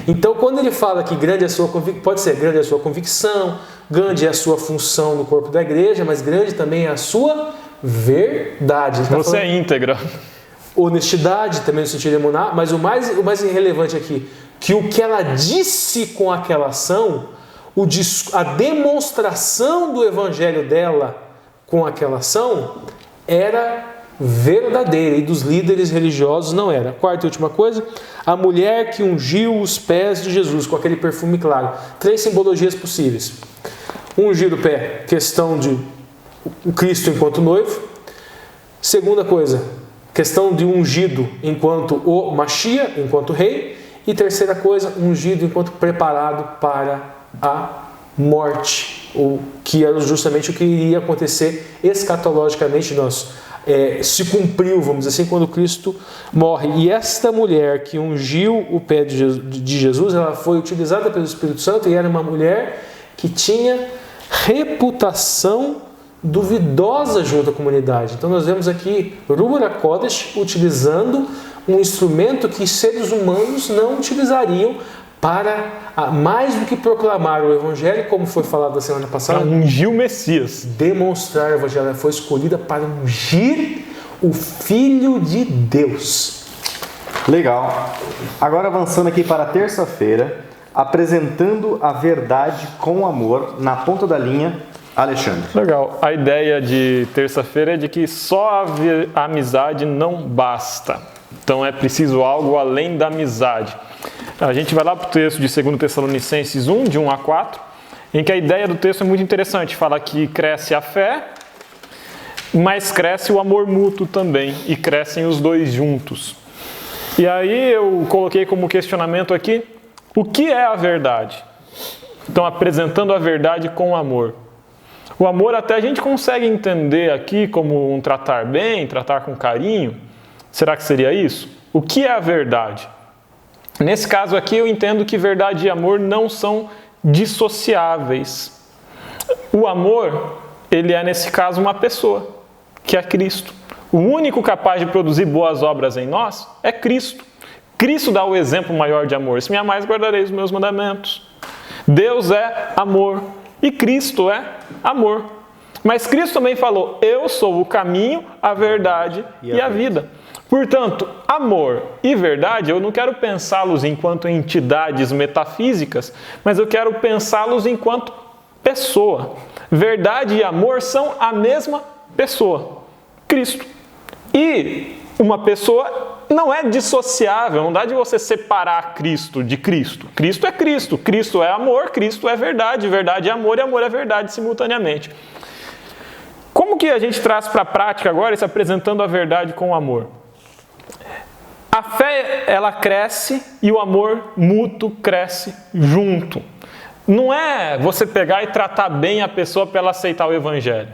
Então, quando ele fala que grande é a sua convicção, pode ser grande é a sua convicção, grande é a sua função no corpo da igreja, mas grande também é a sua verdade. Você é íntegra. Honestidade, também no sentido de emuná, mas o mais relevante aqui, que o que ela disse com aquela ação, a demonstração do evangelho dela com aquela ação, era verdadeira, e dos líderes religiosos não era. Quarta e última coisa, a mulher que ungiu os pés de Jesus com aquele perfume claro. 3 simbologias possíveis: ungir o pé, questão de o Cristo enquanto noivo. Segunda coisa, questão de ungido enquanto o Mashiach, enquanto rei. E terceira coisa, ungido enquanto preparado para a morte, o que era justamente o que iria acontecer escatologicamente se cumpriu, vamos dizer assim, quando Cristo morre. E esta mulher que ungiu o pé de Jesus, ela foi utilizada pelo Espírito Santo e era uma mulher que tinha reputação duvidosa junto à comunidade. Então nós vemos aqui Ruach HaKodesh utilizando um instrumento que seres humanos não utilizariam para mais do que proclamar o Evangelho, como foi falado na semana passada, para ungir o Messias, demonstrar o Evangelho. Ela foi escolhida para ungir o Filho de Deus. Legal. Agora avançando aqui para a terça-feira, apresentando a verdade com amor, na ponta da linha, Alexandre. Legal. A ideia de terça-feira é de que só a amizade não basta. Então é preciso algo além da amizade. A gente vai lá para o texto de 2 Tessalonicenses 1, de 1 a 4, em que a ideia do texto é muito interessante. Fala que cresce a fé, mas cresce o amor mútuo também, e crescem os dois juntos. E aí eu coloquei como questionamento aqui, O que é a verdade? Então, apresentando a verdade com amor. O amor até a gente consegue entender aqui como um tratar bem, tratar com carinho. Será que seria isso? O que é a verdade? Nesse caso aqui eu entendo que verdade e amor não são dissociáveis. O amor, ele é nesse caso uma pessoa, que é Cristo. O único capaz de produzir boas obras em nós é Cristo. Cristo dá o exemplo maior de amor. Se me amais, guardareis os meus mandamentos. Deus é amor e Cristo é amor. Mas Cristo também falou, eu sou o caminho, a verdade e a vida. Portanto, amor e verdade, eu não quero pensá-los enquanto entidades metafísicas, mas eu quero pensá-los enquanto pessoa. Verdade e amor são a mesma pessoa, Cristo. E uma pessoa não é dissociável, não dá de você separar Cristo de Cristo. Cristo é Cristo, Cristo é amor, Cristo é verdade, verdade é amor e amor é verdade simultaneamente. Como que a gente traz para a prática agora esse apresentando a verdade com o amor? A fé, ela cresce e o amor mútuo cresce junto. Não é você pegar e tratar bem a pessoa para ela aceitar o evangelho.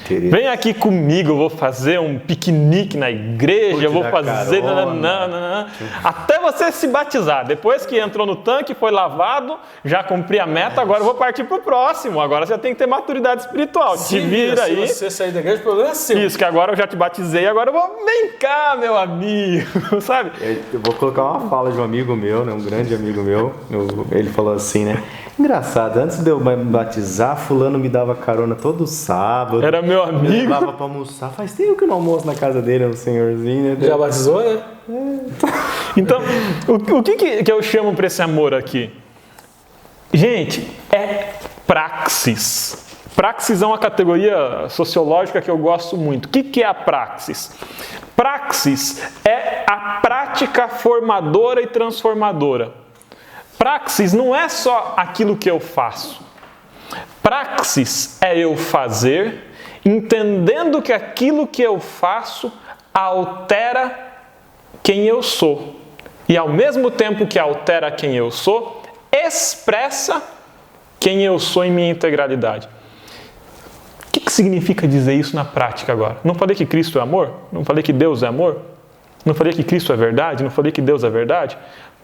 Vem aqui comigo, eu vou fazer um piquenique na igreja, eu vou fazer... até você se batizar. Depois que entrou no tanque, foi lavado, já cumpri a meta, agora eu vou partir para o próximo. Agora você tem que ter maturidade espiritual. Te vira aí. Se você sair da igreja, o problema é seu. Isso, que agora eu já te batizei, agora eu vou... Vem cá, meu amigo, sabe? Eu vou colocar uma fala de um amigo meu, né, um grande amigo meu. Ele falou assim, né? Engraçado, antes de eu me batizar, fulano me dava carona todo sábado. Era meu amigo. Me levava pra almoçar. Faz tempo que eu não almoço na casa dele, é um senhorzinho, né? Já batizou, né? Então, o que eu chamo para esse amor aqui? Gente, é praxis. Praxis é uma categoria sociológica que eu gosto muito. O que é a praxis? Praxis é a prática formadora e transformadora. Praxis não é só aquilo que eu faço. Praxis é eu fazer, entendendo que aquilo que eu faço altera quem eu sou. E ao mesmo tempo que altera quem eu sou, expressa quem eu sou em minha integralidade. O que significa dizer isso na prática agora? Não falei que Cristo é amor? Não falei que Deus é amor? Não falei que Cristo é verdade? Não falei que Deus é verdade?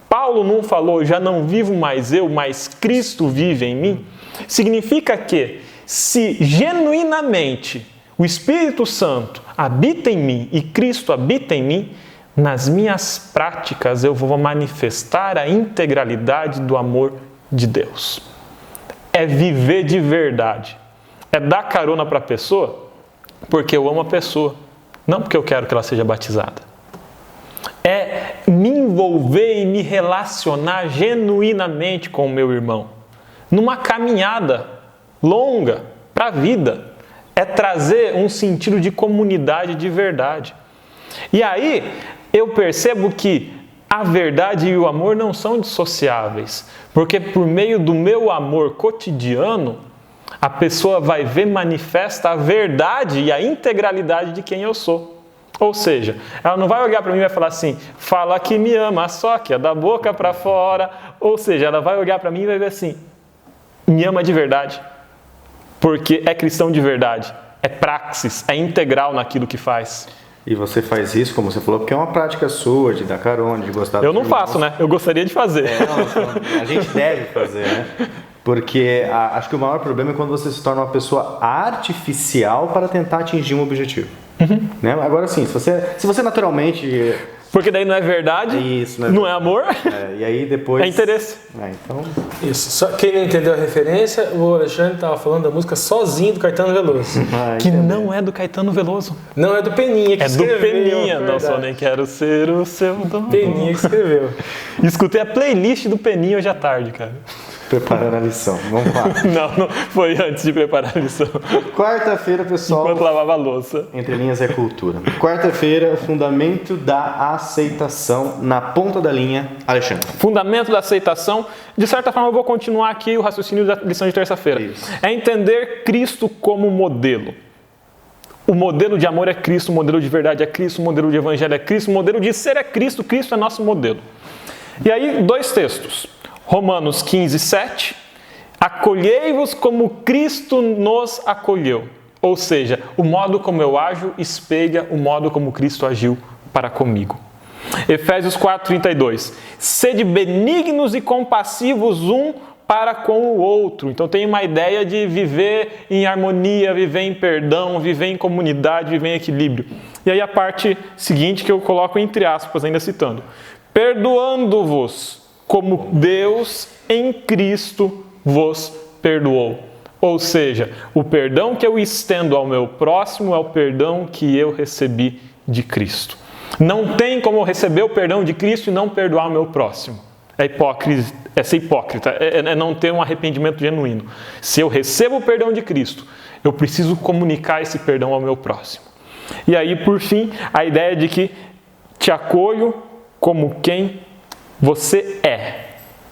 Paulo não falou, já não vivo mais eu, mas Cristo vive em mim? Significa que, se genuinamente o Espírito Santo habita em mim e Cristo habita em mim, nas minhas práticas eu vou manifestar a integralidade do amor de Deus. É viver de verdade. É dar carona para a pessoa porque eu amo a pessoa, não porque eu quero que ela seja batizada. É me envolver e me relacionar genuinamente com o meu irmão. Numa caminhada longa para a vida. É trazer um sentido de comunidade de verdade. E aí eu percebo que a verdade e o amor não são dissociáveis. Porque por meio do meu amor cotidiano, a pessoa vai ver manifesta a verdade e a integralidade de quem eu sou. Ou seja, ela não vai olhar para mim e vai falar assim, fala que me ama, só que é da boca para fora. Ou seja, ela vai olhar para mim e vai ver assim, me ama de verdade. Porque é cristão de verdade. É praxis, é integral naquilo que faz. E você faz isso, como você falou, porque é uma prática sua, de dar carona, de gostar do Eu não faço, né? Eu gostaria de fazer. A gente deve fazer, né? Porque acho que o maior problema é quando você se torna uma pessoa artificial para tentar atingir um objetivo. Uhum. Né? Agora sim, se você naturalmente... Porque daí não é verdade, isso, né? Não é amor, e aí depois... é interesse. Então... Isso, só quem não entendeu a referência, o Alexandre estava falando da música Sozinho do Caetano Veloso. Que não é do Caetano Veloso. Não, é do Peninha que escreveu. É do Peninha, não só nem quero ser o seu dono. Peninha que escreveu. Escutei a playlist do Peninha hoje à tarde, cara. Preparando a lição, vamos lá. Não, foi antes de preparar a lição. Quarta-feira, pessoal. Enquanto lavava a louça. Entre linhas é cultura. Quarta-feira, o fundamento da aceitação na ponta da linha. Alexandre. Fundamento da aceitação. De certa forma, eu vou continuar aqui o raciocínio da lição de terça-feira. É entender Cristo como modelo. O modelo de amor é Cristo, o modelo de verdade é Cristo, o modelo de evangelho é Cristo, o modelo de ser é Cristo, Cristo é nosso modelo. E aí, 2 textos. Romanos 15, 7. Acolhei-vos como Cristo nos acolheu. Ou seja, o modo como eu ajo espelha o modo como Cristo agiu para comigo. Efésios 4, 32. Sede benignos e compassivos um para com o outro. Então tem uma ideia de viver em harmonia, viver em perdão, viver em comunidade, viver em equilíbrio. E aí a parte seguinte que eu coloco entre aspas, ainda citando. Perdoando-vos como Deus em Cristo vos perdoou. Ou seja, o perdão que eu estendo ao meu próximo é o perdão que eu recebi de Cristo. Não tem como eu receber o perdão de Cristo e não perdoar o meu próximo. É ser hipócrita, é não ter um arrependimento genuíno. Se eu recebo o perdão de Cristo, eu preciso comunicar esse perdão ao meu próximo. E aí, por fim, a ideia de que te acolho como quem você é.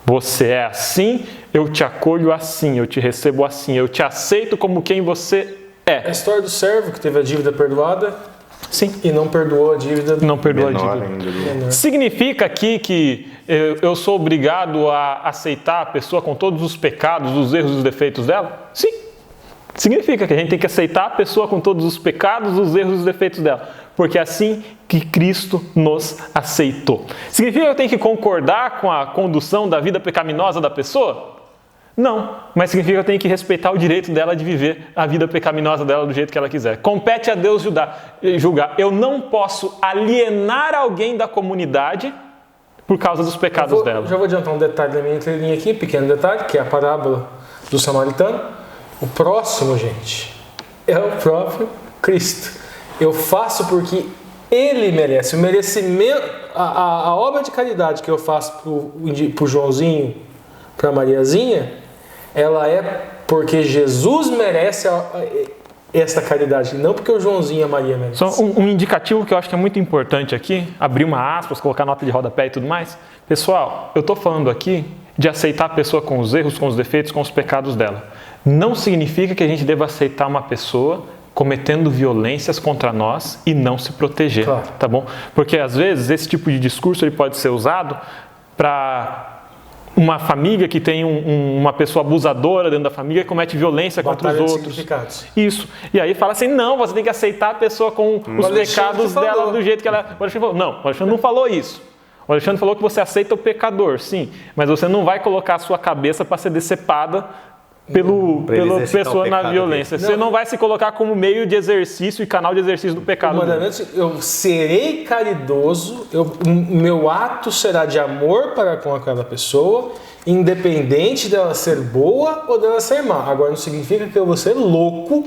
Você é assim, eu te acolho assim, eu te recebo assim, eu te aceito como quem você é. A história do servo que teve a dívida perdoada. Sim. E não perdoou a dívida. Não perdoou a dívida. Menor. Significa aqui que eu sou obrigado a aceitar a pessoa com todos os pecados, os erros e os defeitos dela? Sim. Significa que a gente tem que aceitar a pessoa com todos os pecados, os erros e os defeitos dela. Porque é assim que Cristo nos aceitou. Significa que eu tenho que concordar com a condução da vida pecaminosa da pessoa? Não, mas significa que eu tenho que respeitar o direito dela de viver a vida pecaminosa dela do jeito que ela quiser. Compete a Deus julgar. Eu não posso alienar alguém da comunidade por causa dos pecados dela. Já vou adiantar um detalhe da minha entrelinha aqui, pequeno detalhe, que é a parábola do samaritano. O próximo, gente, é o próprio Cristo. Eu faço porque Ele merece. O merecimento, a obra de caridade que eu faço para o Joãozinho, para a Mariazinha, ela é porque Jesus merece esta caridade, não porque o Joãozinho e a Maria merecem. Só um indicativo que eu acho que é muito importante aqui, abrir uma aspas, colocar nota de rodapé e tudo mais. Pessoal, eu estou falando aqui de aceitar a pessoa com os erros, com os defeitos, com os pecados dela. Não significa que a gente deva aceitar uma pessoa cometendo violências contra nós e não se proteger, claro. Tá bom? Porque às vezes esse tipo de discurso ele pode ser usado para uma família que tem uma pessoa abusadora dentro da família que comete violência contra os outros. Isso. E aí fala assim, não, você tem que aceitar a pessoa com os pecados dela do jeito que ela... O Alexandre falou, não, o Alexandre não falou isso. O Alexandre falou que você aceita o pecador, sim, mas você não vai colocar a sua cabeça para ser decepada pela pessoa na violência. Você não vai se colocar como meio de exercício e canal de exercício do pecado. Eu serei caridoso, meu ato será de amor para com aquela pessoa, independente dela ser boa ou dela ser má. Agora não significa que eu vou ser louco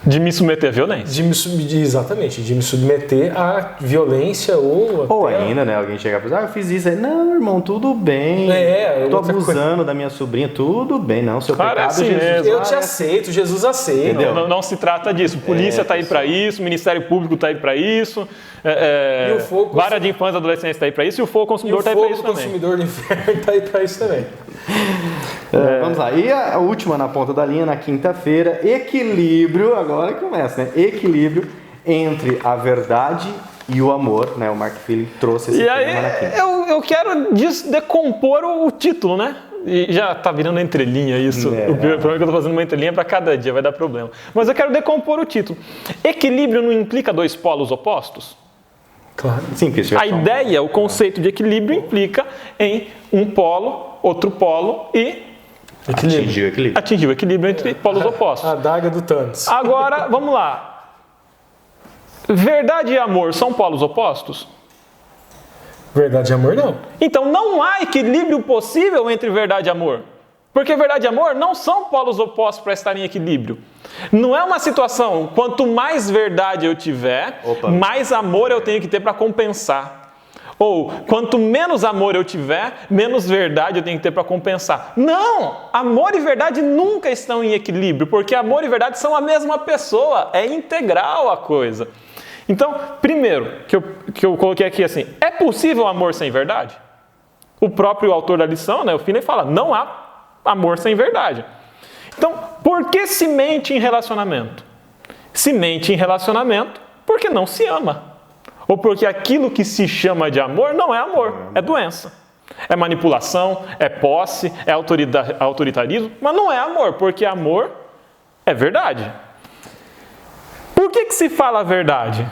de me submeter à violência. Exatamente, de me submeter à violência ou ainda, né? Alguém chegar e falar, eu fiz isso. Aí, não, irmão, tudo bem. Eu tô abusando da minha sobrinha, tudo bem. Não, seu pecado, assim Jesus. Mesmo. Eu te aceito, Jesus aceita. Não se trata disso. Polícia tá aí para isso, Ministério Público tá aí para isso, e o fogo Vara de Infância e Adolescência tá aí para isso, e o Fogo Consumidor tá aí para isso também. O Consumidor do Inferno tá aí para isso também. Vamos lá. E a última na ponta da linha, na quinta-feira, equilíbrio, agora começa, né? Equilíbrio entre a verdade e o amor, né? O Mark Philip trouxe esse tema na quinta. Eu quero decompor o título, né? E já tá virando entrelinha isso. O problema é que eu tô fazendo uma entrelinha para cada dia, vai dar problema. Mas eu quero decompor o título. Equilíbrio não implica dois polos opostos? Claro. Sim, a ideia, o conceito de equilíbrio implica em um polo, outro polo e atingir o equilíbrio entre polos opostos. A adaga do Thanos. Agora, vamos lá. Verdade e amor são polos opostos? Verdade e amor não. Então não há equilíbrio possível entre verdade e amor. Porque verdade e amor não são polos opostos para estar em equilíbrio. Não é uma situação, quanto mais verdade eu tiver, mais amor eu tenho que ter para compensar. Ou, quanto menos amor eu tiver, menos verdade eu tenho que ter para compensar. Não! Amor e verdade nunca estão em equilíbrio, porque amor e verdade são a mesma pessoa, é integral a coisa. Então, primeiro, que eu coloquei aqui assim, é possível amor sem verdade? O próprio autor da lição, né, o Finney fala, não há amor sem verdade. Então, por que se mente em relacionamento? Se mente em relacionamento porque não se ama. Ou porque aquilo que se chama de amor não é amor, é doença. É manipulação, é posse, é autoritarismo, mas não é amor, porque amor é verdade. Por que se fala a verdade?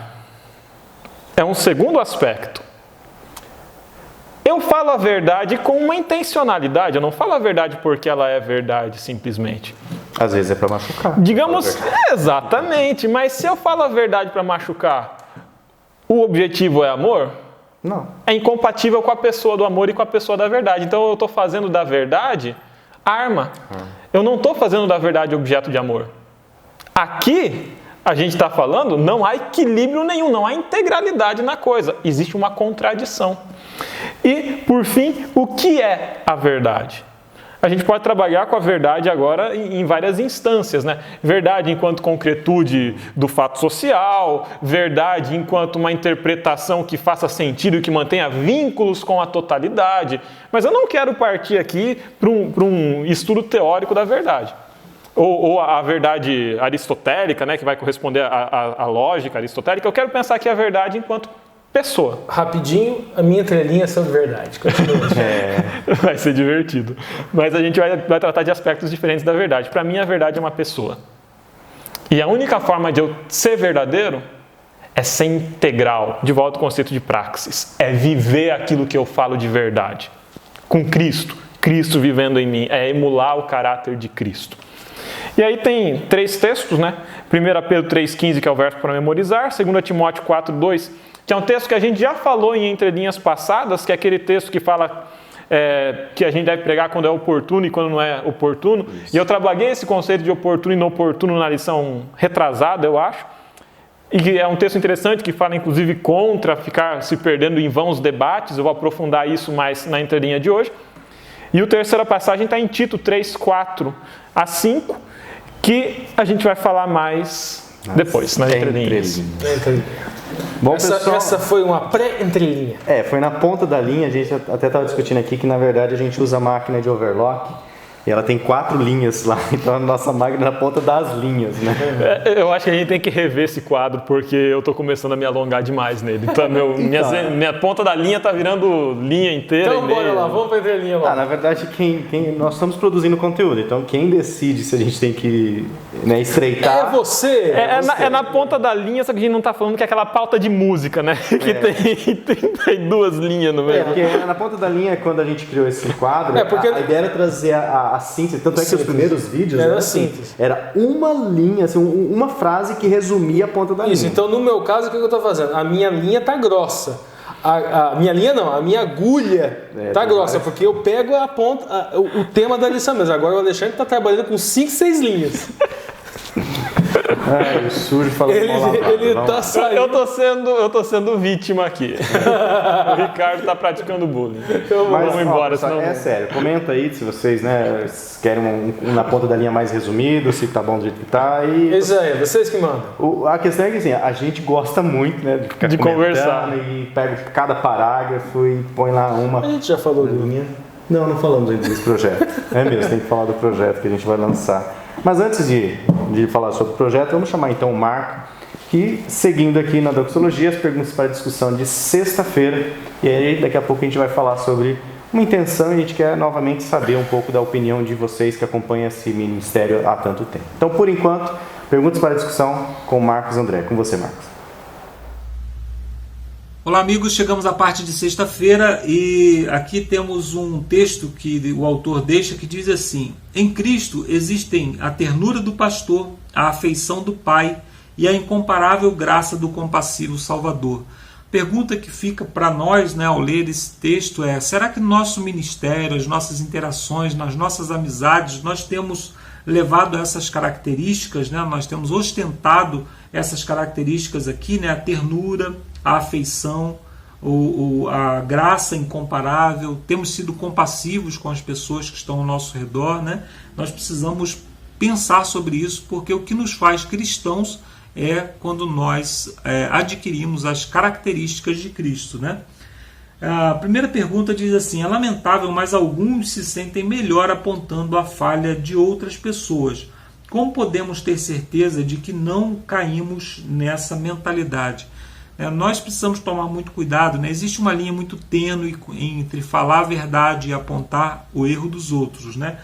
É um segundo aspecto. Eu falo a verdade com uma intencionalidade, eu não falo a verdade porque ela é verdade, simplesmente. Às vezes é para machucar. Digamos, exatamente, mas se eu falo a verdade para machucar, o objetivo é amor? Não. É incompatível com a pessoa do amor e com a pessoa da verdade. Então eu estou fazendo da verdade arma. Eu não estou fazendo da verdade objeto de amor. Aqui, a gente está falando, não há equilíbrio nenhum, não há integralidade na coisa. Existe uma contradição. E, por fim, o que é a verdade? A gente pode trabalhar com a verdade agora em várias instâncias, né? Verdade enquanto concretude do fato social, verdade enquanto uma interpretação que faça sentido e que mantenha vínculos com a totalidade. Mas eu não quero partir aqui para um estudo teórico da verdade. Ou a verdade aristotélica, né, que vai corresponder à lógica aristotélica. Eu quero pensar aqui a verdade enquanto pessoa. Rapidinho, a minha entrelinha é sobre verdade. Continua. Vai ser divertido. Mas a gente vai tratar de aspectos diferentes da verdade. Para mim, a verdade é uma pessoa. E a única forma de eu ser verdadeiro é ser integral. De volta ao conceito de praxis. É viver aquilo que eu falo de verdade. Com Cristo. Cristo vivendo em mim. É emular o caráter de Cristo. E aí tem 3 textos, né? 1 Pedro 3,15, que é o verso para memorizar. 2 Timóteo 4,2, que é um texto que a gente já falou em entrelinhas passadas, que é aquele texto que fala que a gente deve pregar quando é oportuno e quando não é oportuno. Isso. E eu trabalhei esse conceito de oportuno e inoportuno na lição retrasada, eu acho. E é um texto interessante que fala, inclusive, contra ficar se perdendo em vãos debates. Eu vou aprofundar isso mais na entrelinha de hoje. E a terceira passagem está em Tito 3, 4 a 5, que a gente vai falar mais depois, nas entrelinhas. Bom, pessoal, essa foi uma pré-entrelinha. Foi na ponta da linha. A gente até estava discutindo aqui que, na verdade, a gente usa a máquina de overlock e ela tem 4 linhas lá, então a nossa máquina é na ponta das linhas, né? Eu acho que a gente tem que rever esse quadro, porque eu estou começando a me alongar demais nele. Então, minha ponta da linha está virando linha inteira. Então, bora lá, vamos para a entrelinha lá. Na verdade, nós estamos produzindo conteúdo, então quem decide se a gente tem que estreitar... É você! É na ponta da linha, só que a gente não está falando que é aquela pauta de música, né? Que tem 32 linhas no meio. Porque na ponta da linha, quando a gente criou esse quadro, a ideia era trazer a síntese, tanto é que os primeiros vídeos era uma linha, assim, uma frase que resumia a ponta da linha. Isso, então no meu caso, o que eu estou fazendo? A minha linha tá grossa. A minha linha não, a minha agulha tá grossa, porque eu pego a ponta, o tema da lição mesmo. Agora o Alexandre está trabalhando com 5, 6 linhas. O sujo falando ele tá saindo. Eu tô sendo vítima aqui. O Ricardo tá praticando bullying. Vamos embora. Pessoal, sério, comenta aí se vocês querem na ponta da linha mais resumido, se tá bom do jeito que tá. Isso aí, vocês que mandam. A questão é que assim, a gente gosta muito, né, de ficar de conversar. E pega cada parágrafo e põe lá uma. A gente já falou do linha. Não falamos ainda desse projeto. É mesmo, tem que falar do projeto que a gente vai lançar. Mas antes de falar sobre o projeto, vamos chamar então o Marco, que, seguindo aqui na doxologia, as perguntas para a discussão de sexta-feira, e aí daqui a pouco a gente vai falar sobre uma intenção e a gente quer novamente saber um pouco da opinião de vocês que acompanham esse ministério há tanto tempo. Então, por enquanto, perguntas para a discussão com o Marcos André. Com você, Marcos. Olá, amigos, chegamos à parte de sexta-feira e aqui temos um texto que o autor deixa que diz assim: em Cristo existem a ternura do pastor, a afeição do Pai e a incomparável graça do compassivo Salvador. Pergunta que fica para nós, ao ler esse texto é: será que no nosso ministério, as nossas interações, nas nossas amizades, nós temos levado essas características, nós temos ostentado essas características aqui, a ternura, a afeição, a graça incomparável, temos sido compassivos com as pessoas que estão ao nosso redor, Nós precisamos pensar sobre isso, porque o que nos faz cristãos é quando nós adquirimos as características de Cristo, A primeira pergunta diz assim: é lamentável, mas alguns se sentem melhor apontando a falha de outras pessoas. Como podemos ter certeza de que não caímos nessa mentalidade? Nós precisamos tomar muito cuidado, né? Existe uma linha muito tênue entre falar a verdade e apontar o erro dos outros, né?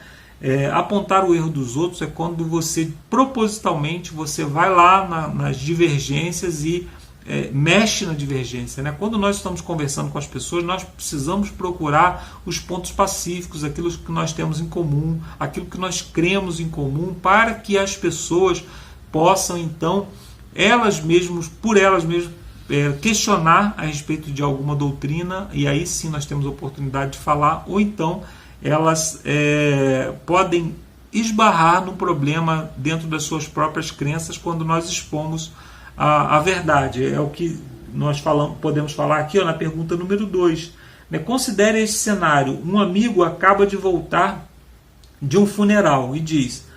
Apontar o erro dos outros é quando você, propositalmente, você vai lá nas divergências e mexe na divergência, né? Quando nós estamos conversando com as pessoas, nós precisamos procurar os pontos pacíficos, aquilo que nós temos em comum, aquilo que nós cremos em comum, para que as pessoas possam, então, por elas mesmas, questionar a respeito de alguma doutrina, e aí sim nós temos a oportunidade de falar, ou então elas podem esbarrar no problema dentro das suas próprias crenças quando nós expomos a verdade. É o que nós podemos falar aqui, na pergunta número 2. Considere esse cenário: um amigo acaba de voltar de um funeral e diz: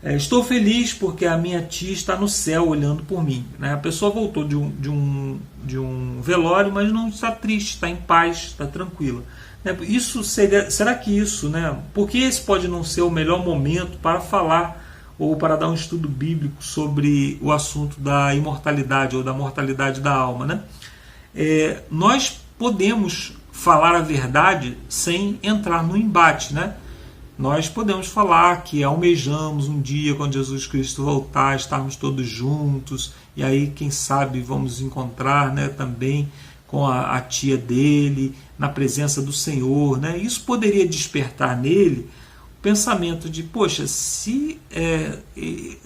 estou feliz porque a minha tia está no céu olhando por mim. A pessoa voltou de um velório, mas não está triste, está em paz, está tranquila. Será que isso, porque esse pode não ser o melhor momento para falar ou para dar um estudo bíblico sobre o assunto da imortalidade ou da mortalidade da alma, nós podemos falar a verdade sem entrar no embate, Nós podemos falar que almejamos um dia, quando Jesus Cristo voltar, estarmos todos juntos, e aí, quem sabe, vamos encontrar também com a tia dele, na presença do Senhor. Isso poderia despertar nele o pensamento de, poxa, se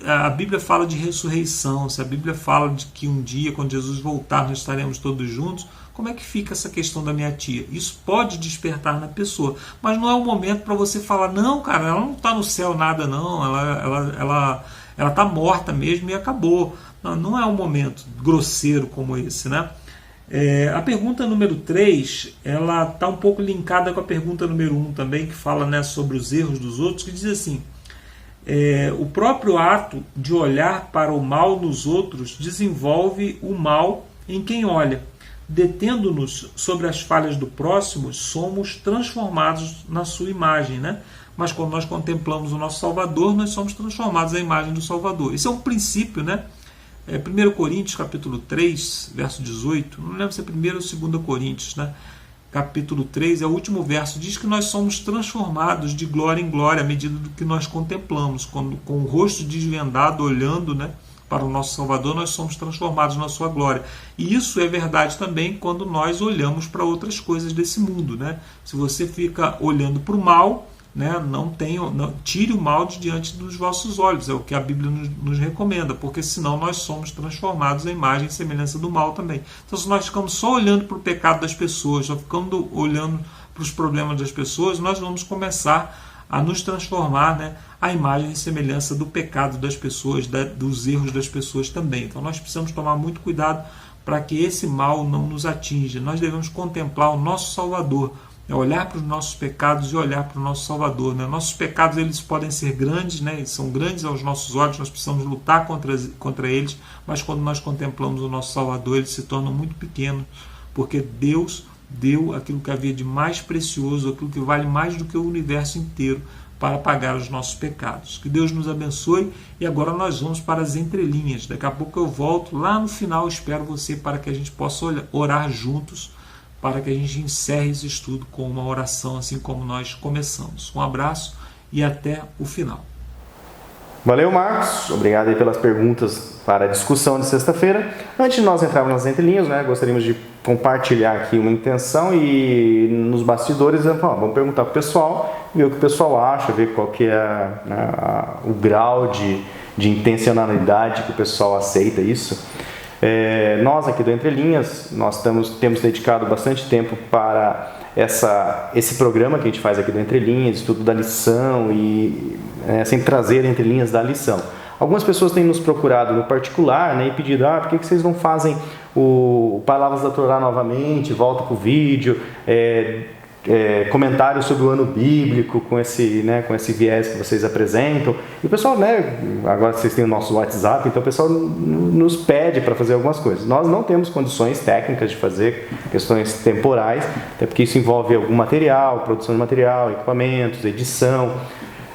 a Bíblia fala de ressurreição, se a Bíblia fala de que um dia, quando Jesus voltar, nós estaremos todos juntos, como é que fica essa questão da minha tia? Isso pode despertar na pessoa, mas não é o momento para você falar: não, cara, ela não está no céu nada, não, ela está morta mesmo e acabou. Não é um momento grosseiro como esse, A pergunta número 3, ela está um pouco linkada com a pergunta número 1 também, que fala sobre os erros dos outros, que diz assim: o próprio ato de olhar para o mal nos outros desenvolve o mal em quem olha. Detendo-nos sobre as falhas do próximo, somos transformados na sua imagem, Mas quando nós contemplamos o nosso Salvador, nós somos transformados à imagem do Salvador. Esse é um princípio, 1 Coríntios, capítulo 3, verso 18, não lembro se é 1 ou 2 Coríntios, capítulo 3, é o último verso, diz que nós somos transformados de glória em glória à medida do que nós contemplamos, com o rosto desvendado, olhando, para o nosso Salvador, nós somos transformados na sua glória. E isso é verdade também quando nós olhamos para outras coisas desse mundo. Se você fica olhando para o mal, não tire o mal de diante dos vossos olhos, é o que a Bíblia nos recomenda, porque senão nós somos transformados à imagem e semelhança do mal também. Então, se nós ficamos só olhando para o pecado das pessoas, só ficando olhando para os problemas das pessoas, nós vamos começar a nos transformar à imagem e semelhança do pecado das pessoas, dos erros das pessoas também. Então nós precisamos tomar muito cuidado para que esse mal não nos atinja. Nós devemos contemplar o nosso Salvador, olhar para os nossos pecados e olhar para o nosso Salvador. Nossos pecados, eles podem ser grandes, eles são grandes aos nossos olhos, nós precisamos lutar contra eles, mas quando nós contemplamos o nosso Salvador, eles se tornam muito pequenos, porque Deus deu aquilo que havia de mais precioso, aquilo que vale mais do que o universo inteiro, para pagar os nossos pecados. Que Deus nos abençoe, e agora nós vamos para as entrelinhas. Daqui a pouco eu volto lá no final, espero você, para que a gente possa orar juntos, para que a gente encerre esse estudo com uma oração, assim como nós começamos. Um abraço e até o final. Valeu, Marcos. Obrigado aí pelas perguntas para a discussão de sexta-feira. Antes de nós entrarmos nas entrelinhas, gostaríamos de compartilhar aqui uma intenção, e nos bastidores vamos perguntar para o pessoal, ver o que o pessoal acha, ver qual que é o grau de intencionalidade que o pessoal aceita isso. Nós aqui do Entre Linhas, nós temos dedicado bastante tempo para esse programa que a gente faz aqui do Entre Linhas, estudo da lição e sem trazer entre linhas da lição. Algumas pessoas têm nos procurado no particular, e pedido: por que vocês não fazem o Palavras da Torá novamente, volta para o vídeo, comentários sobre o ano bíblico com esse viés que vocês apresentam. E o pessoal, agora vocês têm o nosso WhatsApp, então o pessoal nos pede para fazer algumas coisas. Nós não temos condições técnicas de fazer questões temporais, até porque isso envolve algum material, produção de material, equipamentos, edição.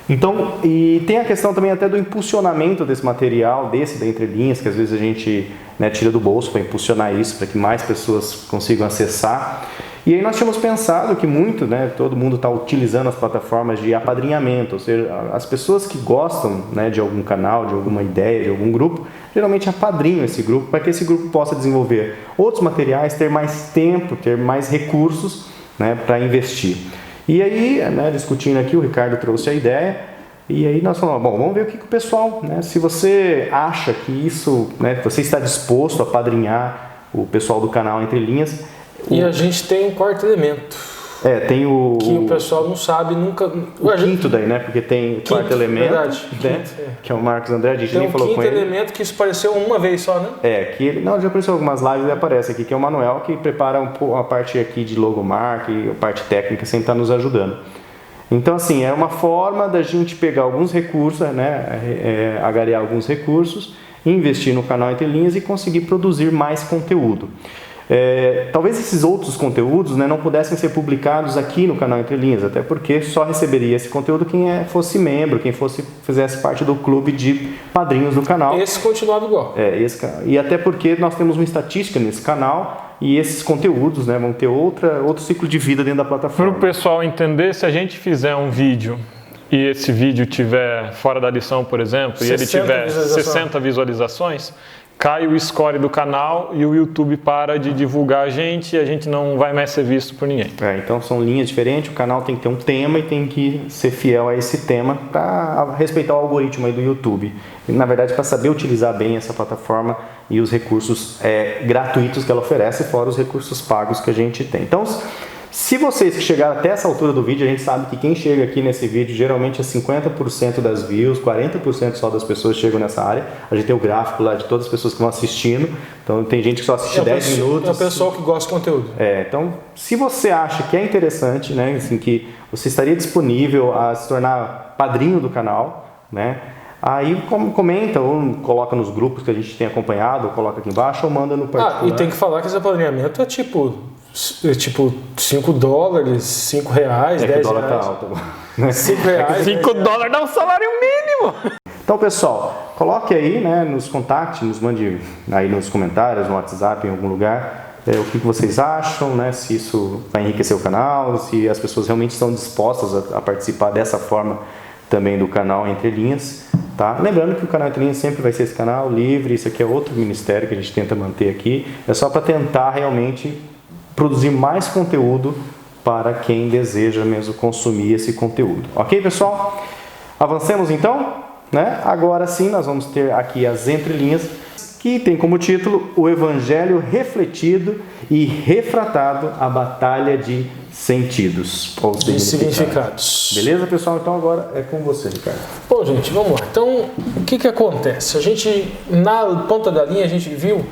Então, e tem a questão também até do impulsionamento desse material, da entrelinhas, que às vezes a gente, né, tira do bolso para impulsionar isso, para que mais pessoas consigam acessar. E aí nós tínhamos pensado que muito, né, todo mundo está utilizando as plataformas de apadrinhamento, ou seja, as pessoas que gostam, né, de algum canal, de alguma ideia, de algum grupo, geralmente apadrinham esse grupo para que esse grupo possa desenvolver outros materiais, ter mais tempo, ter mais recursos, né, para investir. E aí, né, discutindo aqui, o Ricardo trouxe a ideia, e aí nós falamos, bom, vamos ver o que o pessoal, né, se você acha que isso, né, você está disposto a apadrinhar o pessoal do canal Entre Linhas. E a gente tem um quarto elemento. Tem o... Que o pessoal não sabe nunca... O quinto daí, né? Porque tem o quarto elemento, verdade, né? Que é o Marcos André, a gente nem falou com ele. Tem um quinto elemento que isso apareceu uma vez só, né? Que ele... Não, já apareceu algumas lives, ele aparece aqui, que é o Manuel, que prepara a parte aqui de logomarca e a parte técnica, sempre está nos ajudando. Então, assim, é uma forma da gente pegar alguns recursos, né? Agariar alguns recursos, investir no canal Entre Linhas e conseguir produzir mais conteúdo. Talvez esses outros conteúdos, né, não pudessem ser publicados aqui no canal Entre Linhas, até porque só receberia esse conteúdo quem fosse membro, quem fizesse parte do clube de padrinhos do canal. Esse continuava igual. E até porque nós temos uma estatística nesse canal e esses conteúdos, né, vão ter outro ciclo de vida dentro da plataforma. Para o pessoal entender, se a gente fizer um vídeo e esse vídeo tiver fora da lição, por exemplo, e ele tiver 60 visualizações, cai o score do canal e o YouTube para de divulgar a gente e a gente não vai mais ser visto por ninguém. Então são linhas diferentes, o canal tem que ter um tema e tem que ser fiel a esse tema para respeitar o algoritmo aí do YouTube. E, na verdade, para saber utilizar bem essa plataforma e os recursos gratuitos que ela oferece, fora os recursos pagos que a gente tem. Então, se vocês que chegaram até essa altura do vídeo, a gente sabe que quem chega aqui nesse vídeo geralmente é 50% das views, 40% só das pessoas chegam nessa área. A gente tem o gráfico lá de todas as pessoas que vão assistindo, então tem gente que só assiste 10 minutos. É o pessoal que gosta de conteúdo. Então, se você acha que é interessante, né, assim, que você estaria disponível a se tornar padrinho do canal, né, aí comenta ou coloca nos grupos que a gente tem acompanhado, ou coloca aqui embaixo ou manda no particular. E tem que falar que esse apadrinhamento é tipo $5, R$5, R$10. Que o dólar tá alto. R$5. $5 dá um salário mínimo! Então, pessoal, coloque aí, né, nos contacte, nos mande aí nos comentários, no WhatsApp, em algum lugar, o que vocês acham, né, se isso vai enriquecer o canal, se as pessoas realmente estão dispostas a participar dessa forma também do canal Entre Linhas. Tá? Lembrando que o canal Entre Linhas sempre vai ser esse canal livre, isso aqui é outro ministério que a gente tenta manter aqui, é só para tentar realmente produzir mais conteúdo para quem deseja mesmo consumir esse conteúdo. Ok, pessoal? Avancemos então, né? Agora sim, nós vamos ter aqui as entrelinhas, que tem como título o Evangelho refletido e refratado, a batalha de sentidos ou de significados. Beleza, pessoal? Então agora é com você, Ricardo. Bom, gente, vamos lá. Então, o que acontece? A gente, na ponta da linha, a gente viu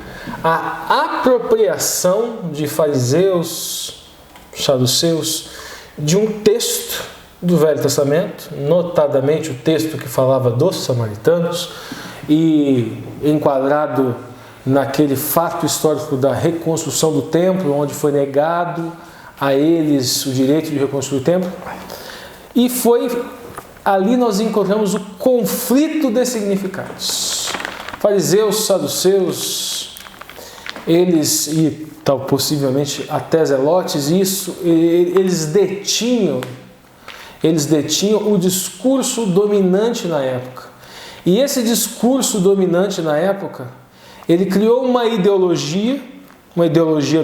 a apropriação de fariseus, saduceus, de um texto do Velho Testamento, notadamente o texto que falava dos samaritanos, e enquadrado naquele fato histórico da reconstrução do templo, onde foi negado a eles o direito de reconstruir o templo. E ali nós encontramos o conflito de significados. Fariseus, saduceus, eles, e tal possivelmente até zelotes, eles detinham o discurso dominante na época. E esse discurso dominante na época, ele criou uma ideologia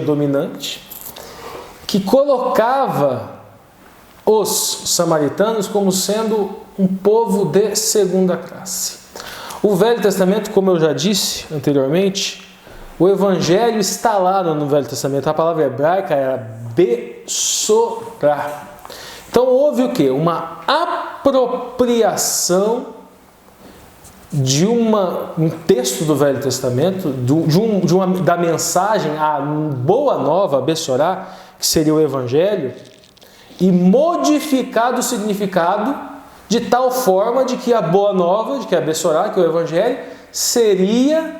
dominante, que colocava os samaritanos como sendo um povo de segunda classe. O Velho Testamento, como eu já disse anteriormente, o Evangelho está lá no Velho Testamento. A palavra hebraica era besorá. Então houve o quê? Uma apropriação de um texto do Velho Testamento, da mensagem, a boa nova, a besorá, que seria o Evangelho, e modificado o significado de tal forma de que a boa nova, de que a besorá, que é o Evangelho, seria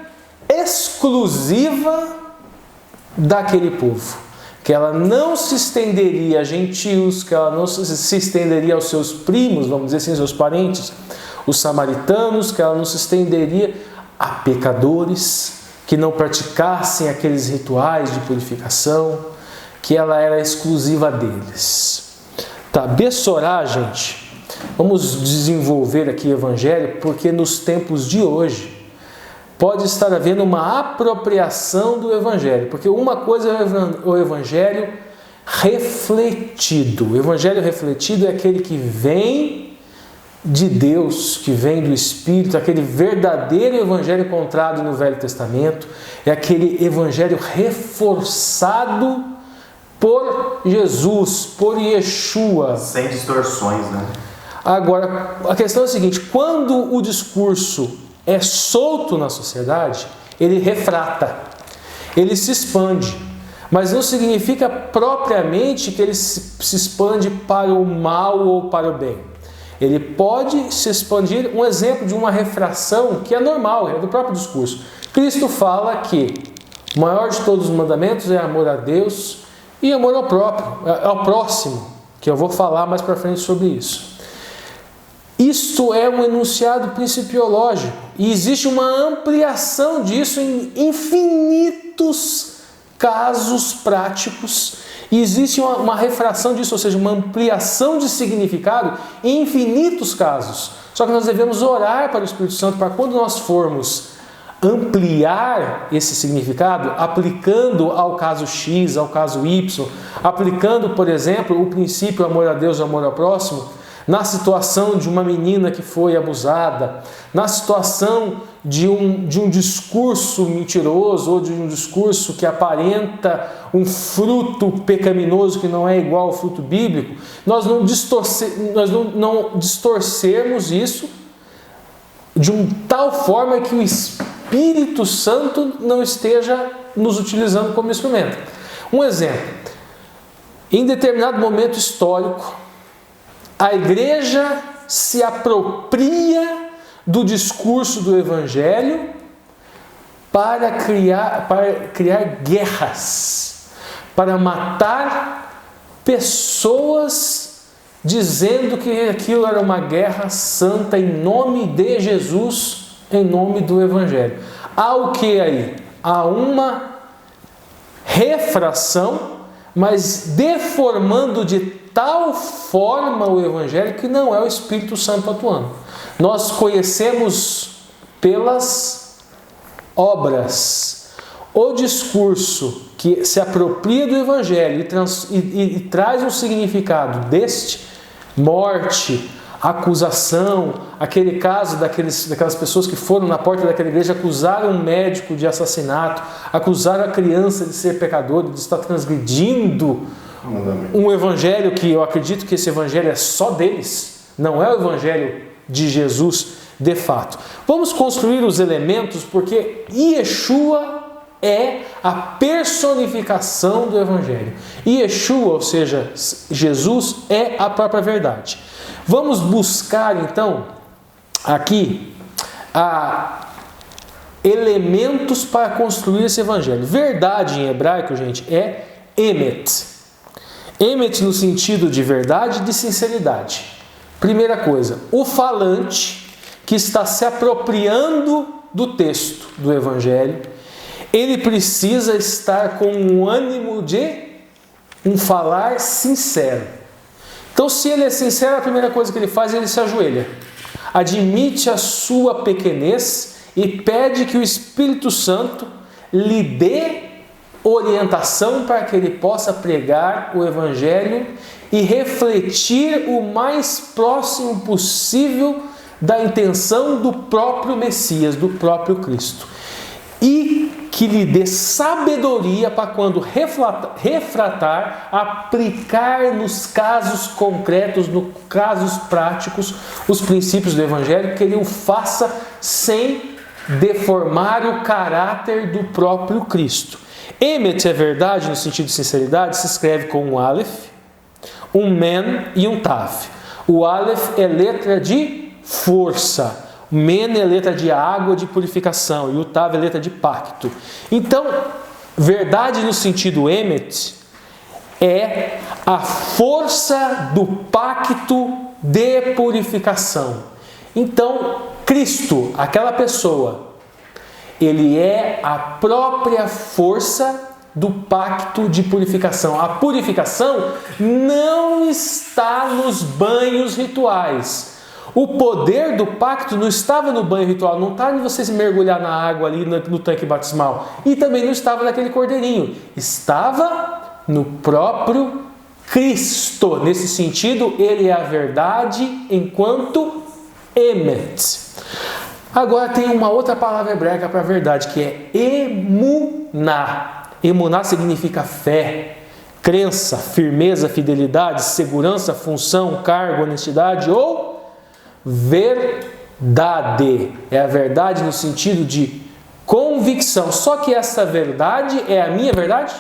exclusiva daquele povo. que ela não se estenderia a gentios, que ela não se estenderia aos seus primos, vamos dizer assim, seus parentes, os samaritanos, que ela não se estenderia a pecadores, que não praticassem aqueles rituais de purificação, que ela era exclusiva deles. Tá, Bessorá, gente, vamos desenvolver aqui o Evangelho, porque nos tempos de hoje pode estar havendo uma apropriação do Evangelho, porque uma coisa é o Evangelho refletido. O Evangelho refletido é aquele que vem de Deus, que vem do Espírito, aquele verdadeiro Evangelho encontrado no Velho Testamento, é aquele Evangelho reforçado por Jesus, por Yeshua. Sem distorções, né? Agora, a questão é a seguinte: quando o discurso é solto na sociedade, ele refrata, ele se expande, mas não significa propriamente que ele se expande para o mal ou para o bem. Ele pode se expandir. Um exemplo de uma refração que é normal, é do próprio discurso. Cristo fala que o maior de todos os mandamentos é amor a Deus e amor ao próximo, que eu vou falar mais para frente sobre isso. Isto é um enunciado principiológico e existe uma ampliação disso em infinitos casos práticos e existe uma refração disso, ou seja, uma ampliação de significado em infinitos casos. Só que nós devemos orar para o Espírito Santo para quando nós formos ampliar esse significado, aplicando ao caso X, ao caso Y, aplicando, por exemplo, o princípio amor a Deus e amor ao próximo, na situação de uma menina que foi abusada, na situação de um discurso mentiroso ou de um discurso que aparenta um fruto pecaminoso que não é igual ao fruto bíblico, nós não distorcermos isso de uma tal forma que o Espírito Santo não esteja nos utilizando como instrumento. Um exemplo: em determinado momento histórico, a igreja se apropria do discurso do Evangelho para criar guerras, para matar pessoas, dizendo que aquilo era uma guerra santa em nome de Jesus, em nome do Evangelho. Há o que aí? Há uma refração, mas deformando de tal forma o Evangelho que não é o Espírito Santo atuando. Nós conhecemos pelas obras. O discurso que se apropria do Evangelho e traz um significado deste, morte, acusação, aquele caso daquelas pessoas que foram na porta daquela igreja, acusaram um médico de assassinato, acusaram a criança de ser pecador, de estar transgredindo um evangelho que eu acredito que esse evangelho é só deles, não é o evangelho de Jesus de fato. Vamos construir os elementos, porque Yeshua é a personificação do evangelho. Yeshua, ou seja, Jesus, é a própria verdade. Vamos buscar então aqui elementos para construir esse evangelho. Verdade em hebraico, gente, é emet. Emet no sentido de verdade e de sinceridade. Primeira coisa, o falante que está se apropriando do texto do Evangelho, ele precisa estar com um ânimo de um falar sincero. Então, se ele é sincero, a primeira coisa que ele faz, ele se ajoelha, admite a sua pequenez e pede que o Espírito Santo lhe dê orientação para que ele possa pregar o Evangelho e refletir o mais próximo possível da intenção do próprio Messias, do próprio Cristo. E que lhe dê sabedoria para quando refratar, aplicar nos casos concretos, nos casos práticos, os princípios do Evangelho, que ele o faça sem deformar o caráter do próprio Cristo. Emet é verdade no sentido de sinceridade, se escreve com um Aleph, um Men e um Tav. O Aleph é letra de força, o Men é letra de água, de purificação, e o Tav é letra de pacto. Então, verdade no sentido Emet é a força do pacto de purificação. Então, Cristo, aquela pessoa, ele é a própria força do pacto de purificação. A purificação não está nos banhos rituais. O poder do pacto não estava no banho ritual, não estava em você se mergulhar na água ali no tanque batismal. E também não estava naquele cordeirinho. Estava no próprio Cristo. Nesse sentido, ele é a verdade enquanto emet. Agora tem uma outra palavra hebraica para verdade, que é emuná. Emuná significa fé, crença, firmeza, fidelidade, segurança, função, cargo, honestidade ou verdade. É a verdade no sentido de convicção. Só que essa verdade é a minha verdade?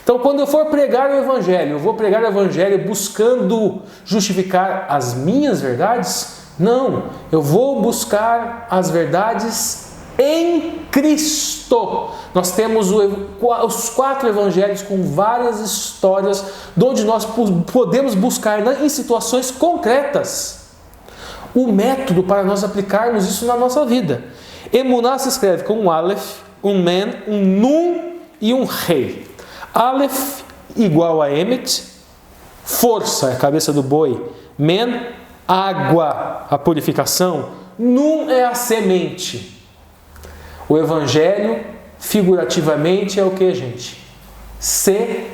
Então, quando eu for pregar o Evangelho, eu vou pregar o Evangelho buscando justificar as minhas verdades? Não, eu vou buscar as verdades em Cristo. Nós temos os 4 evangelhos com várias histórias, onde nós podemos buscar em situações concretas o método para nós aplicarmos isso na nossa vida. Emuná se escreve com um Aleph, um Men, um Nun e um Rei. Aleph igual a Emet, força, a cabeça do boi. Men, água, a purificação. Nun é a semente. O Evangelho, figurativamente, é o que, gente? Semente.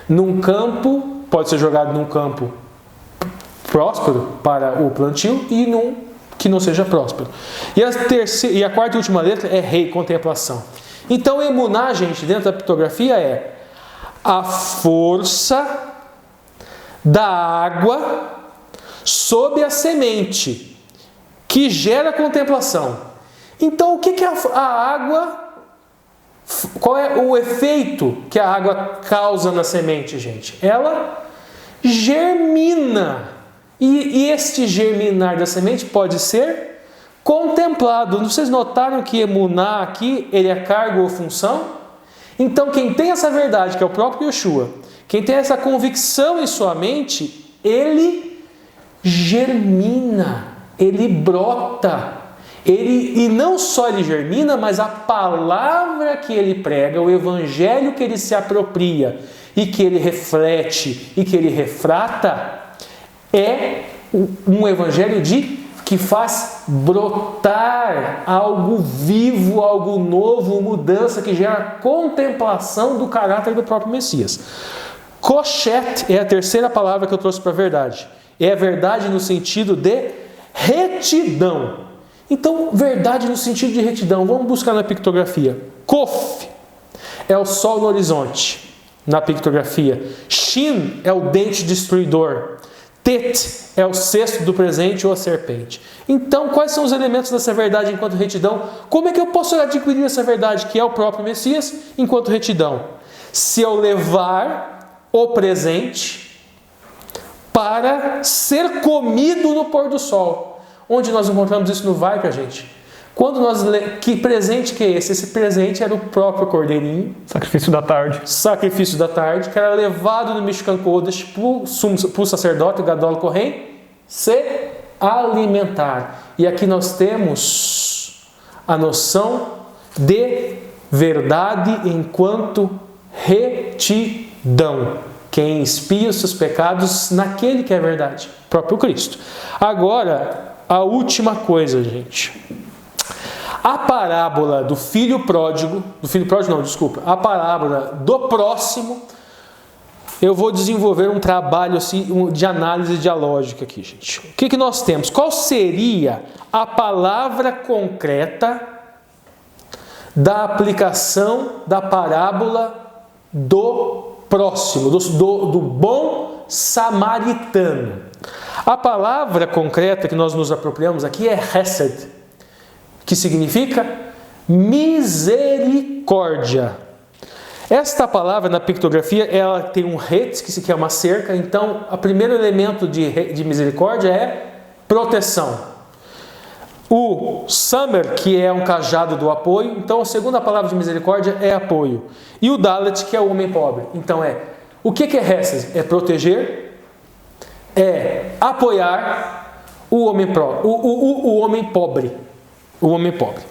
Num campo, pode ser jogado num campo próspero para o plantio e num que não seja próspero. E a quarta e última letra é Rei, contemplação. Então, emuná, gente, dentro da pictografia é a força da água sob a semente que gera contemplação. Então, o que é a água? Qual é o efeito que a água causa na semente, gente? Ela germina. E este germinar da semente pode ser contemplado. Vocês notaram que emuná aqui, ele é cargo ou função? Então, quem tem essa verdade, que é o próprio Yeshua, quem tem essa convicção em sua mente, ele germina, ele brota. E não só ele germina, mas a palavra que ele prega, o evangelho que ele se apropria e que ele reflete e que ele refrata, é um evangelho que faz brotar algo vivo, algo novo, mudança que gera contemplação do caráter do próprio Messias. Koshet é a terceira palavra que eu trouxe para a verdade. É a verdade no sentido de retidão. Então, verdade no sentido de retidão. Vamos buscar na pictografia. Kof é o sol no horizonte, na pictografia. Shin é o dente destruidor. Tet é o cesto do presente ou a serpente. Então, quais são os elementos dessa verdade enquanto retidão? Como é que eu posso adquirir essa verdade, que é o próprio Messias, enquanto retidão? Se eu levar o presente para ser comido no pôr do sol. Onde nós encontramos isso no Vaikra, gente? Quando que presente que é esse? Esse presente era o próprio cordeirinho. Sacrifício da tarde. Sacrifício da tarde, que era levado no Mishkan Kodesh para o sacerdote, o Gadol Kohen, se alimentar. E aqui nós temos a noção de verdade enquanto retidão. Quem expia os seus pecados naquele que é verdade, próprio Cristo. Agora, a última coisa, gente. A parábola do filho pródigo, a parábola do próximo, eu vou desenvolver um trabalho assim, de análise dialógica aqui, gente. O que nós temos? Qual seria a palavra concreta da aplicação da parábola do próximo, do bom samaritano? A palavra concreta que nós nos apropriamos aqui é Hesed, que significa misericórdia. Esta palavra na pictografia, ela tem um het, que é uma cerca. Então, o primeiro elemento de misericórdia é proteção. o Samer, que é um cajado do apoio. Então, a segunda palavra de misericórdia é apoio. E o Dalet, que é o homem pobre. Então, o que é Hesed? É proteger, é apoiar o homem pobre. O homem pobre.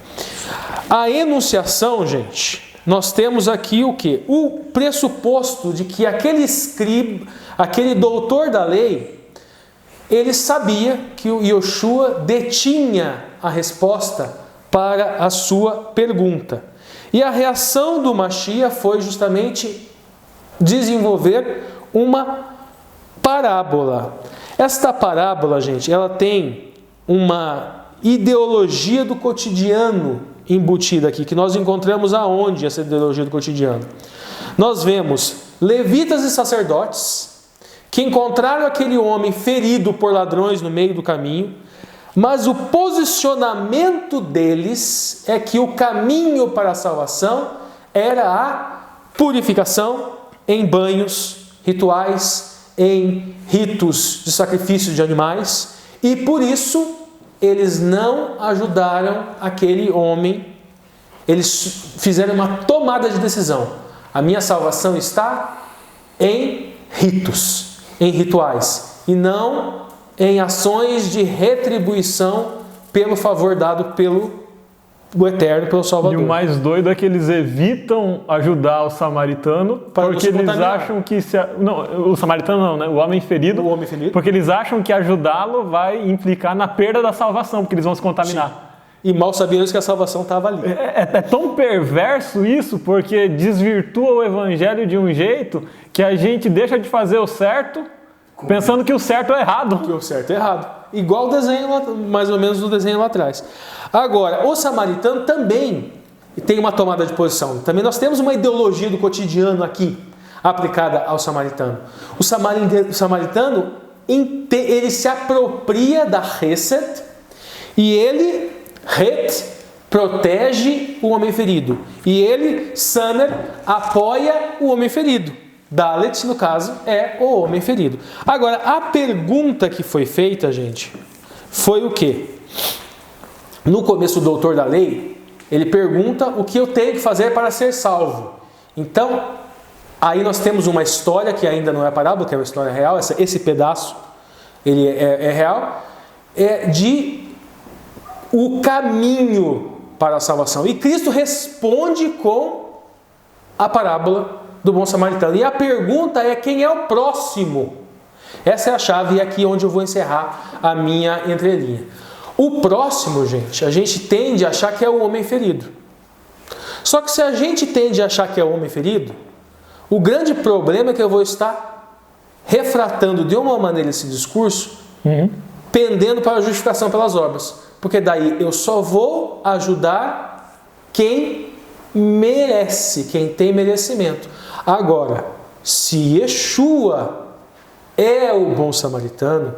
A enunciação, gente, nós temos aqui o quê? O pressuposto de que aquele escriba, aquele doutor da lei, ele sabia que o Yoshua detinha a resposta para a sua pergunta. E a reação do Mashiach foi justamente desenvolver uma parábola. Esta parábola, gente, ela tem uma ideologia do cotidiano embutida aqui, que nós encontramos aonde essa ideologia do cotidiano? Nós vemos levitas e sacerdotes que encontraram aquele homem ferido por ladrões no meio do caminho, mas o posicionamento deles é que o caminho para a salvação era a purificação em banhos rituais, em ritos de sacrifício de animais, e por isso eles não ajudaram aquele homem. Eles fizeram uma tomada de decisão. A minha salvação está em ritos, em rituais, e não em ações de retribuição pelo favor dado pelo Eterno, pelo Salvador. E o mais doido é que eles evitam ajudar o samaritano porque eles acham que... Não, o samaritano não, né? O homem ferido. O homem ferido. Porque eles acham que ajudá-lo vai implicar na perda da salvação, porque eles vão se contaminar. Sim. E mal sabiam eles que a salvação estava ali. É tão perverso isso, porque desvirtua o evangelho de um jeito que a gente deixa de fazer o certo pensando que o certo é errado. Que o certo é errado. Igual o desenho lá, mais ou menos o desenho lá atrás. Agora, o samaritano também tem uma tomada de posição. Também nós temos uma ideologia do cotidiano aqui, aplicada ao samaritano. O samaritano, ele se apropria da Hesed e ele, protege o homem ferido. E ele, Samer, apoia o homem ferido. Dalet, no caso, é o homem ferido. Agora, a pergunta que foi feita, gente, foi o quê? No começo, o doutor da lei, ele pergunta o que eu tenho que fazer para ser salvo. Então, aí nós temos uma história que ainda não é parábola, que é uma história real, esse pedaço, ele é real, é de o caminho para a salvação. E Cristo responde com a parábola do bom samaritano. E a pergunta é: quem é o próximo? Essa é a chave, e aqui onde eu vou encerrar a minha entrelinha. O próximo, gente, a gente tende a achar que é o homem ferido. Só que se a gente tende a achar que é o homem ferido, o grande problema é que eu vou estar refratando de uma maneira esse discurso, pendendo para a justificação pelas obras. Porque daí eu só vou ajudar quem merece, quem tem merecimento. Agora, se Yeshua é o bom samaritano,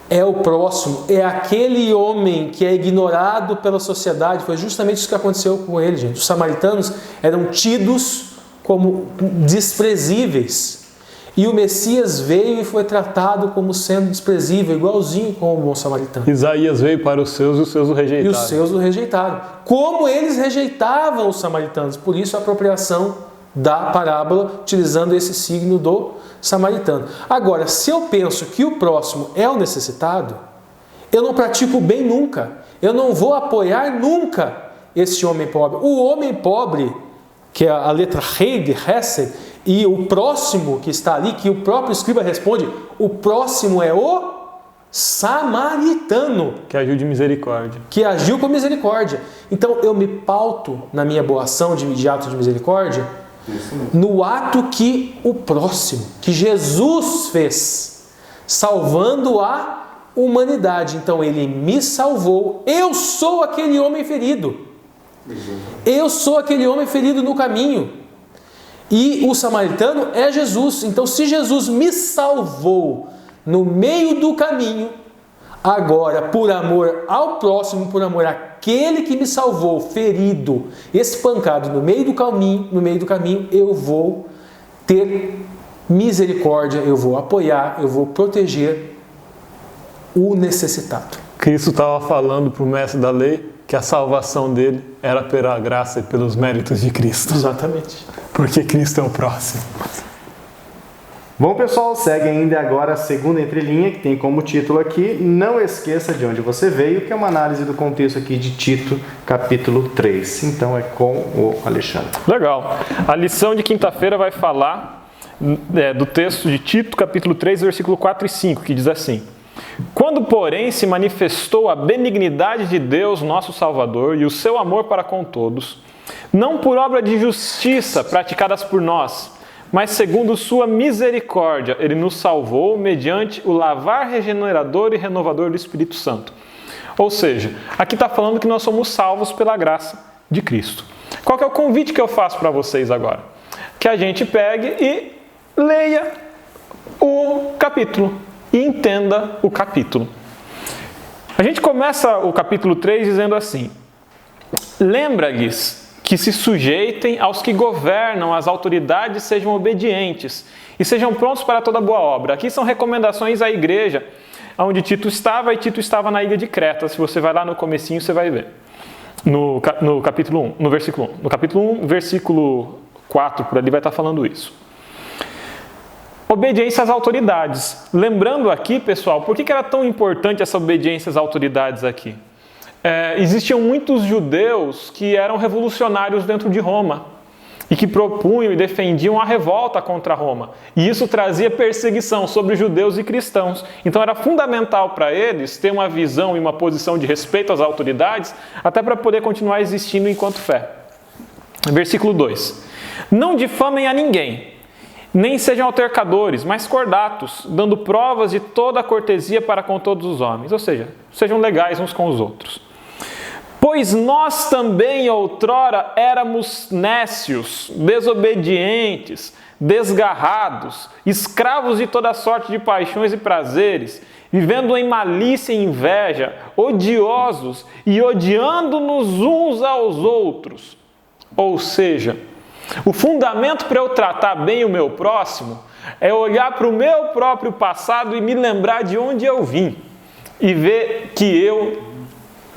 é o próximo, é aquele homem que é ignorado pela sociedade, foi justamente isso que aconteceu com ele, gente. Os samaritanos eram tidos como desprezíveis. E o Messias veio e foi tratado como sendo desprezível, igualzinho com o bom samaritano. Isaías veio para os seus e os seus o rejeitaram. E os seus o rejeitaram. Como eles rejeitavam os samaritanos. Por isso a apropriação da parábola, utilizando esse signo do samaritano. Agora, se eu penso que o próximo é o necessitado, eu não pratico o bem nunca. Eu não vou apoiar nunca esse homem pobre. O homem pobre, que é a letra Rei de Hesed, e o próximo que está ali, que o próprio escriba responde, o próximo é o samaritano. Que agiu de misericórdia. Que agiu com misericórdia. Então eu me pauto na minha boa ação de ato de misericórdia no ato que o próximo, que Jesus fez, salvando a humanidade. Então ele me salvou. Eu sou aquele homem ferido. Eu sou aquele homem ferido no caminho. E o samaritano é Jesus. Então, se Jesus me salvou no meio do caminho, agora, por amor ao próximo, por amor àquele que me salvou, ferido, espancado no meio do caminho, eu vou ter misericórdia, eu vou apoiar, eu vou proteger o necessitado. Cristo estava falando para o mestre da lei que a salvação dele era pela graça e pelos méritos de Cristo. Exatamente. Porque Cristo é o próximo. Bom, pessoal, segue ainda agora a segunda entrelinha, que tem como título aqui, Não Esqueça de Onde Você Veio, que é uma análise do contexto aqui de Tito, capítulo 3. Então é com o Alexandre. Legal. A lição de quinta-feira vai falar do texto de Tito, capítulo 3, versículo 4 e 5, que diz assim: Quando, porém, se manifestou a benignidade de Deus, nosso Salvador, e o seu amor para com todos, não por obra de justiça praticadas por nós, mas segundo sua misericórdia, ele nos salvou mediante o lavar regenerador e renovador do Espírito Santo. Ou seja, aqui está falando que nós somos salvos pela graça de Cristo. Qual que é o convite que eu faço para vocês agora? Que a gente pegue e leia o capítulo e entenda o capítulo. A gente começa o capítulo 3 dizendo assim: Lembra-lhes que se sujeitem aos que governam, as autoridades sejam obedientes e sejam prontos para toda boa obra. Aqui são recomendações à igreja, onde Tito estava, e Tito estava na ilha de Creta. Se você vai lá no comecinho, você vai ver. No capítulo 1, no versículo 1. No capítulo 1, versículo 4, por ali vai estar falando isso. Obediência às autoridades. Lembrando aqui, pessoal, por que era tão importante essa obediência às autoridades aqui? Existiam muitos judeus que eram revolucionários dentro de Roma e que propunham e defendiam a revolta contra Roma. E isso trazia perseguição sobre judeus e cristãos. Então era fundamental para eles ter uma visão e uma posição de respeito às autoridades, até para poder continuar existindo enquanto fé. Versículo 2. Não difamem a ninguém, nem sejam altercadores, mas cordatos, dando provas de toda a cortesia para com todos os homens. Ou seja, sejam legais uns com os outros. Pois nós também outrora éramos nécios, desobedientes, desgarrados, escravos de toda sorte de paixões e prazeres, vivendo em malícia e inveja, odiosos e odiando-nos uns aos outros. Ou seja, o fundamento para eu tratar bem o meu próximo é olhar para o meu próprio passado e me lembrar de onde eu vim e ver que eu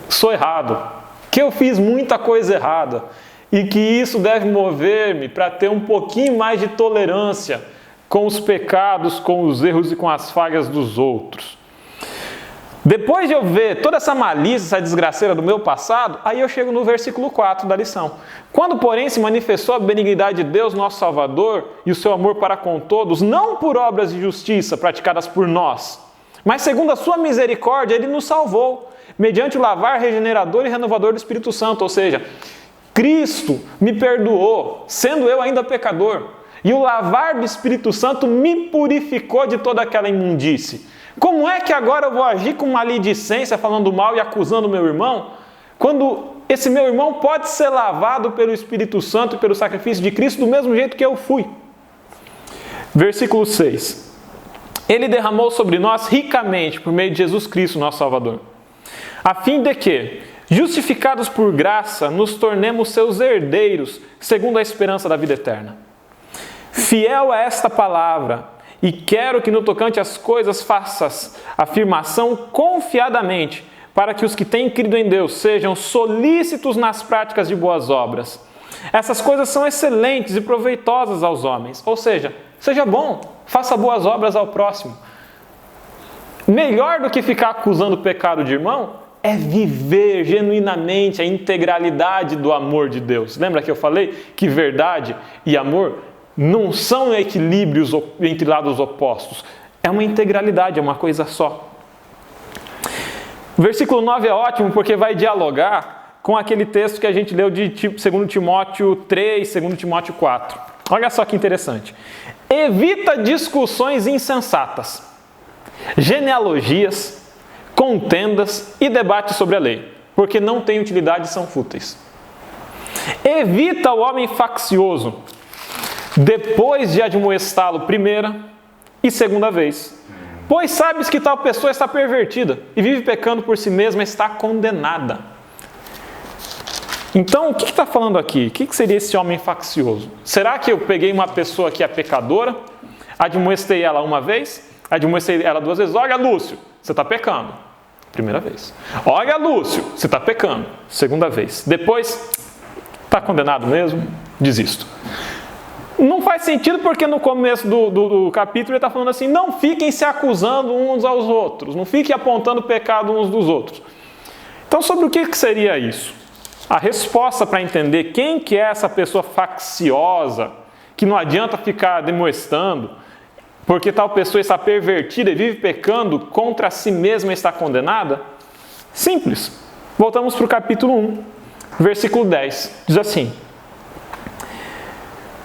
sou errado, que eu fiz muita coisa errada e que isso deve mover-me para ter um pouquinho mais de tolerância com os pecados, com os erros e com as falhas dos outros. Depois de eu ver toda essa malícia, essa desgraceira do meu passado, aí eu chego no versículo 4 da lição. Quando, porém, se manifestou a benignidade de Deus, nosso Salvador, e o seu amor para com todos, não por obras de justiça praticadas por nós, mas segundo a sua misericórdia, ele nos salvou, mediante o lavar regenerador e renovador do Espírito Santo. Ou seja, Cristo me perdoou, sendo eu ainda pecador, e o lavar do Espírito Santo me purificou de toda aquela imundície. Como é que agora eu vou agir com maledicência, falando mal e acusando o meu irmão, quando esse meu irmão pode ser lavado pelo Espírito Santo e pelo sacrifício de Cristo do mesmo jeito que eu fui? Versículo 6. Ele derramou sobre nós ricamente por meio de Jesus Cristo, nosso Salvador, a fim de que, justificados por graça, nos tornemos seus herdeiros, segundo a esperança da vida eterna. Fiel a esta palavra, e quero que no tocante às coisas faças afirmação confiadamente, para que os que têm crido em Deus sejam solícitos nas práticas de boas obras. Essas coisas são excelentes e proveitosas aos homens. Ou seja, seja bom, faça boas obras ao próximo. Melhor do que ficar acusando o pecado de irmão é viver genuinamente a integralidade do amor de Deus. Lembra que eu falei que verdade e amor não são equilíbrios entre lados opostos. É uma integralidade, é uma coisa só. O versículo 9 é ótimo porque vai dialogar com aquele texto que a gente leu de 2 Timóteo 3, 2 Timóteo 4. Olha só que interessante. Evita discussões insensatas, genealogias, contendas e debates sobre a lei, porque não têm utilidade e são fúteis. Evita o homem faccioso, depois de admoestá-lo primeira e segunda vez. Pois sabes que tal pessoa está pervertida e vive pecando por si mesma, está condenada. Então, o que está falando aqui? O que seria esse homem faccioso? Será que eu peguei uma pessoa que é pecadora, admoestei ela uma vez, admoestei ela 2 vezes, olha Lúcio, você está pecando. Primeira vez. Olha, Lúcio, você está pecando. Segunda vez. Depois, está condenado mesmo? Desisto. Não faz sentido porque no começo do capítulo ele está falando assim, não fiquem se acusando uns aos outros, não fiquem apontando pecado uns dos outros. Então, sobre o que seria isso? A resposta para entender quem que é essa pessoa facciosa, que não adianta ficar demonstrando, porque tal pessoa está pervertida e vive pecando, contra si mesma está condenada? Simples. Voltamos para o capítulo 1, versículo 10. Diz assim: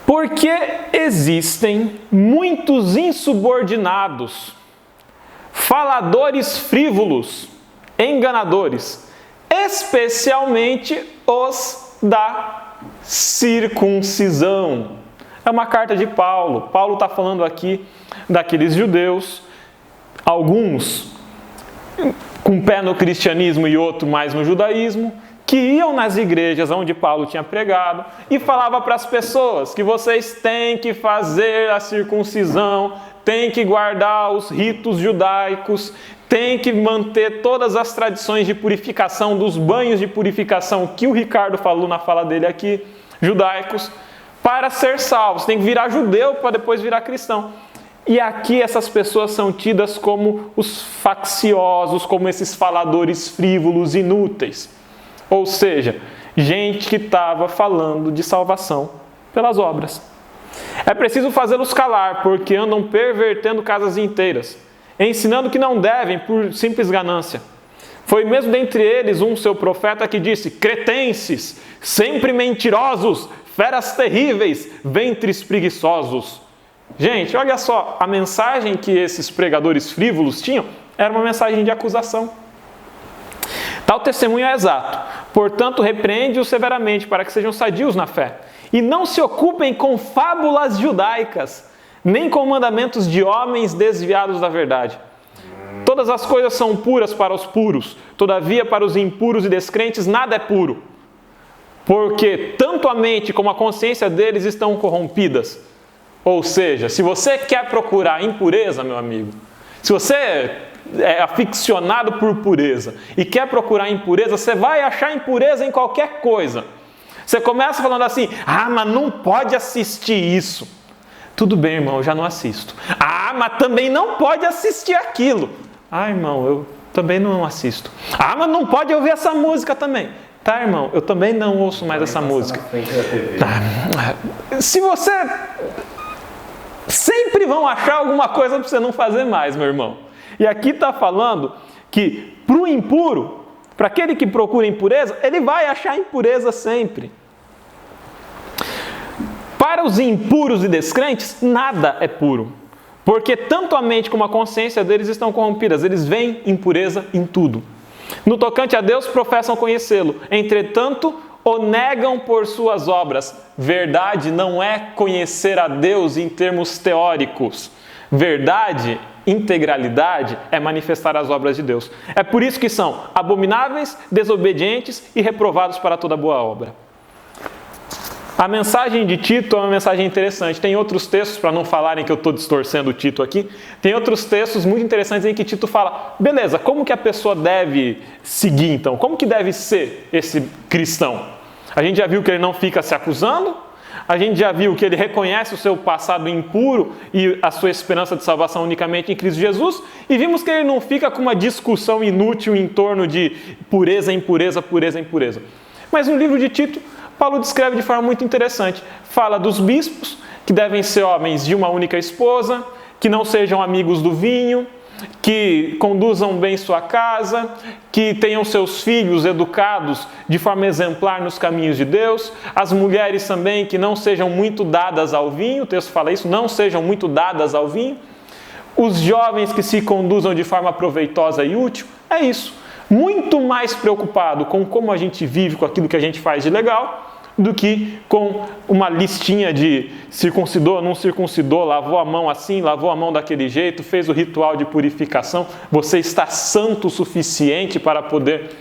porque existem muitos insubordinados, faladores frívolos, enganadores, especialmente os da circuncisão. É uma carta de Paulo. Paulo está falando aqui daqueles judeus, alguns com pé no cristianismo e outro mais no judaísmo, que iam nas igrejas onde Paulo tinha pregado e falava para as pessoas que vocês têm que fazer a circuncisão, têm que guardar os ritos judaicos, têm que manter todas as tradições de purificação, dos banhos de purificação que o Ricardo falou na fala dele aqui, judaicos, para ser salvos. Tem que virar judeu para depois virar cristão. E aqui essas pessoas são tidas como os facciosos, como esses faladores frívolos, inúteis. Ou seja, gente que estava falando de salvação pelas obras. É preciso fazê-los calar, porque andam pervertendo casas inteiras, ensinando que não devem por simples ganância. Foi mesmo dentre eles um seu profeta que disse: cretenses, sempre mentirosos, feras terríveis, ventres preguiçosos. Gente, olha só, a mensagem que esses pregadores frívolos tinham era uma mensagem de acusação. Tal testemunho é exato. Portanto, repreende-os severamente para que sejam sadios na fé. E não se ocupem com fábulas judaicas, nem com mandamentos de homens desviados da verdade. Todas as coisas são puras para os puros, todavia para os impuros e descrentes nada é puro. Porque tanto a mente como a consciência deles estão corrompidas. Ou seja, se você quer procurar impureza, meu amigo, se você é aficionado por pureza e quer procurar impureza, você vai achar impureza em qualquer coisa. Você começa falando assim: ah, mas não pode assistir isso. Tudo bem, irmão, eu já não assisto. Ah, mas também não pode assistir aquilo. Ah, irmão, eu também não assisto. Ah, mas não pode ouvir essa música também. Tá, irmão, eu também não ouço mais essa música. Tá. Se você... sempre vão achar alguma coisa para você não fazer mais, meu irmão. E aqui está falando que para o impuro, para aquele que procura impureza, ele vai achar impureza sempre. Para os impuros e descrentes, nada é puro. Porque tanto a mente como a consciência deles estão corrompidas. Eles veem impureza em tudo. No tocante a Deus, professam conhecê-lo. Entretanto, o negam por suas obras. Verdade não é conhecer a Deus em termos teóricos. Verdade, integralidade, é manifestar as obras de Deus. É por isso que são abomináveis, desobedientes e reprovados para toda boa obra. A mensagem de Tito é uma mensagem interessante. Tem outros textos, para não falarem que eu estou distorcendo o Tito aqui, tem outros textos muito interessantes em que Tito fala: beleza, como que a pessoa deve seguir então? Como que deve ser esse cristão? A gente já viu que ele não fica se acusando, a gente já viu que ele reconhece o seu passado impuro e a sua esperança de salvação unicamente em Cristo Jesus, e vimos que ele não fica com uma discussão inútil em torno de pureza, impureza, pureza, impureza. Mas no livro de Tito, Paulo descreve de forma muito interessante. Fala dos bispos, que devem ser homens de uma única esposa, que não sejam amigos do vinho, que conduzam bem sua casa, que tenham seus filhos educados de forma exemplar nos caminhos de Deus. As mulheres também, que não sejam muito dadas ao vinho, o texto fala isso, não sejam muito dadas ao vinho. Os jovens que se conduzam de forma proveitosa e útil. É isso. Muito mais preocupado com como a gente vive, com aquilo que a gente faz de legal, do que com uma listinha de circuncidou, não circuncidou, lavou a mão assim, lavou a mão daquele jeito, fez o ritual de purificação. Você está santo o suficiente para poder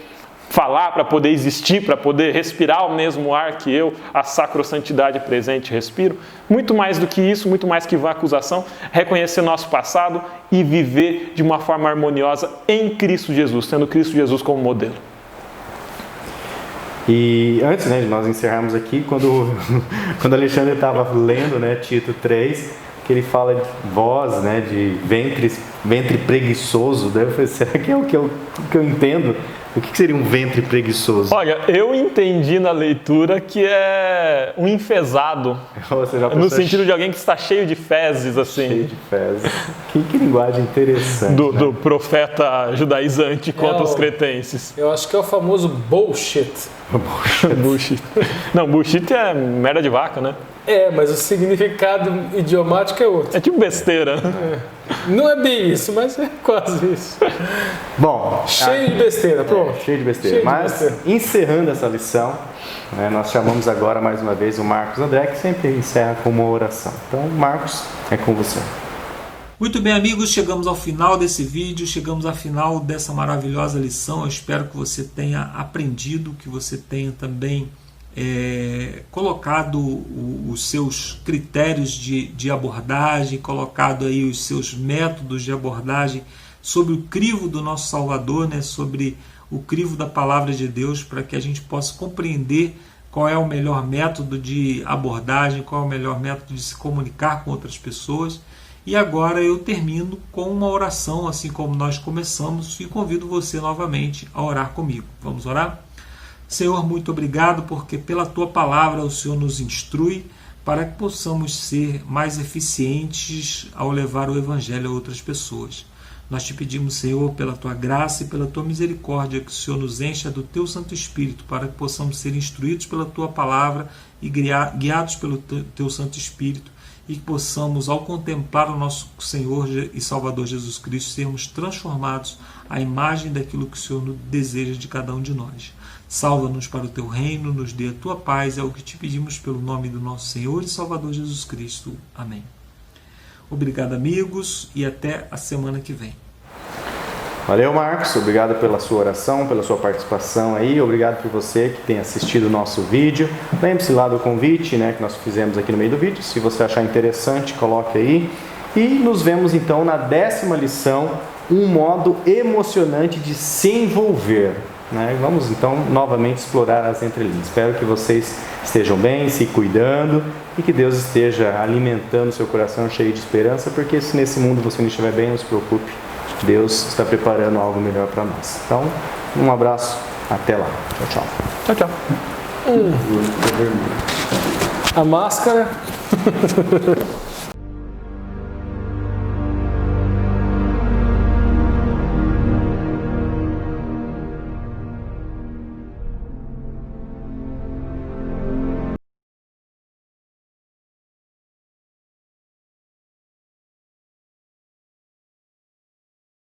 falar, para poder existir, para poder respirar o mesmo ar que eu, a sacrossantidade presente, respiro. Muito mais do que isso, muito mais que vã acusação, reconhecer nosso passado e viver de uma forma harmoniosa em Cristo Jesus, tendo Cristo Jesus como modelo. E antes, né, de nós encerrarmos aqui, quando Alexandre estava lendo, né, Tito 3, que ele fala de voz, né, de ventre preguiçoso, daí eu falei, será que é o que eu entendo? O que seria um ventre preguiçoso? Olha, eu entendi na leitura que é um enfezado, no sentido de alguém que está cheio de fezes, assim. Cheio de fezes. Que linguagem interessante. Do profeta judaizante contra os cretenses. Eu acho que é o famoso bullshit. Bullshit. Não, bullshit é merda de vaca, né? Mas o significado idiomático é outro. É tipo besteira. Não é bem isso, mas é quase isso. Bom, cheio de besteira, pronto. Cheio de besteira. Encerrando essa lição, né, nós chamamos agora mais uma vez o Marcos André, que sempre encerra com uma oração. Então, Marcos, é com você. Muito bem, amigos, chegamos ao final desse vídeo, chegamos ao final dessa maravilhosa lição. Eu espero que você tenha aprendido, que você tenha também colocado os seus critérios de abordagem, colocado aí os seus métodos de abordagem sobre o crivo do nosso Salvador, né, sobre o crivo da Palavra de Deus, para que a gente possa compreender qual é o melhor método de abordagem, qual é o melhor método de se comunicar com outras pessoas. E agora eu termino com uma oração, assim como nós começamos, e convido você novamente a orar comigo. Vamos orar? Senhor, muito obrigado, porque pela Tua Palavra o Senhor nos instrui para que possamos ser mais eficientes ao levar o Evangelho a outras pessoas. Nós te pedimos, Senhor, pela Tua graça e pela Tua misericórdia, que o Senhor nos encha do Teu Santo Espírito, para que possamos ser instruídos pela Tua Palavra e guiados pelo Teu Santo Espírito, e que possamos, ao contemplar o nosso Senhor e Salvador Jesus Cristo, sermos transformados à imagem daquilo que o Senhor deseja de cada um de nós. Salva-nos para o Teu reino, nos dê a Tua paz, é o que te pedimos pelo nome do nosso Senhor e Salvador Jesus Cristo. Amém. Obrigado, amigos, e até a semana que vem. Valeu, Marcos. Obrigado pela sua oração, pela sua participação aí. Obrigado por você que tem assistido o nosso vídeo. Lembre-se lá do convite, né, que nós fizemos aqui no meio do vídeo. Se você achar interessante, coloque aí. E nos vemos então na 10ª lição, um modo emocionante de se envolver. Né? Vamos então novamente explorar as entrelinhas. Espero que vocês estejam bem, se cuidando e que Deus esteja alimentando seu coração cheio de esperança, porque se nesse mundo você não estiver bem, não se preocupe, Deus está preparando algo melhor para nós. Então, um abraço, até lá. Tchau, tchau. Tchau, tchau. A máscara.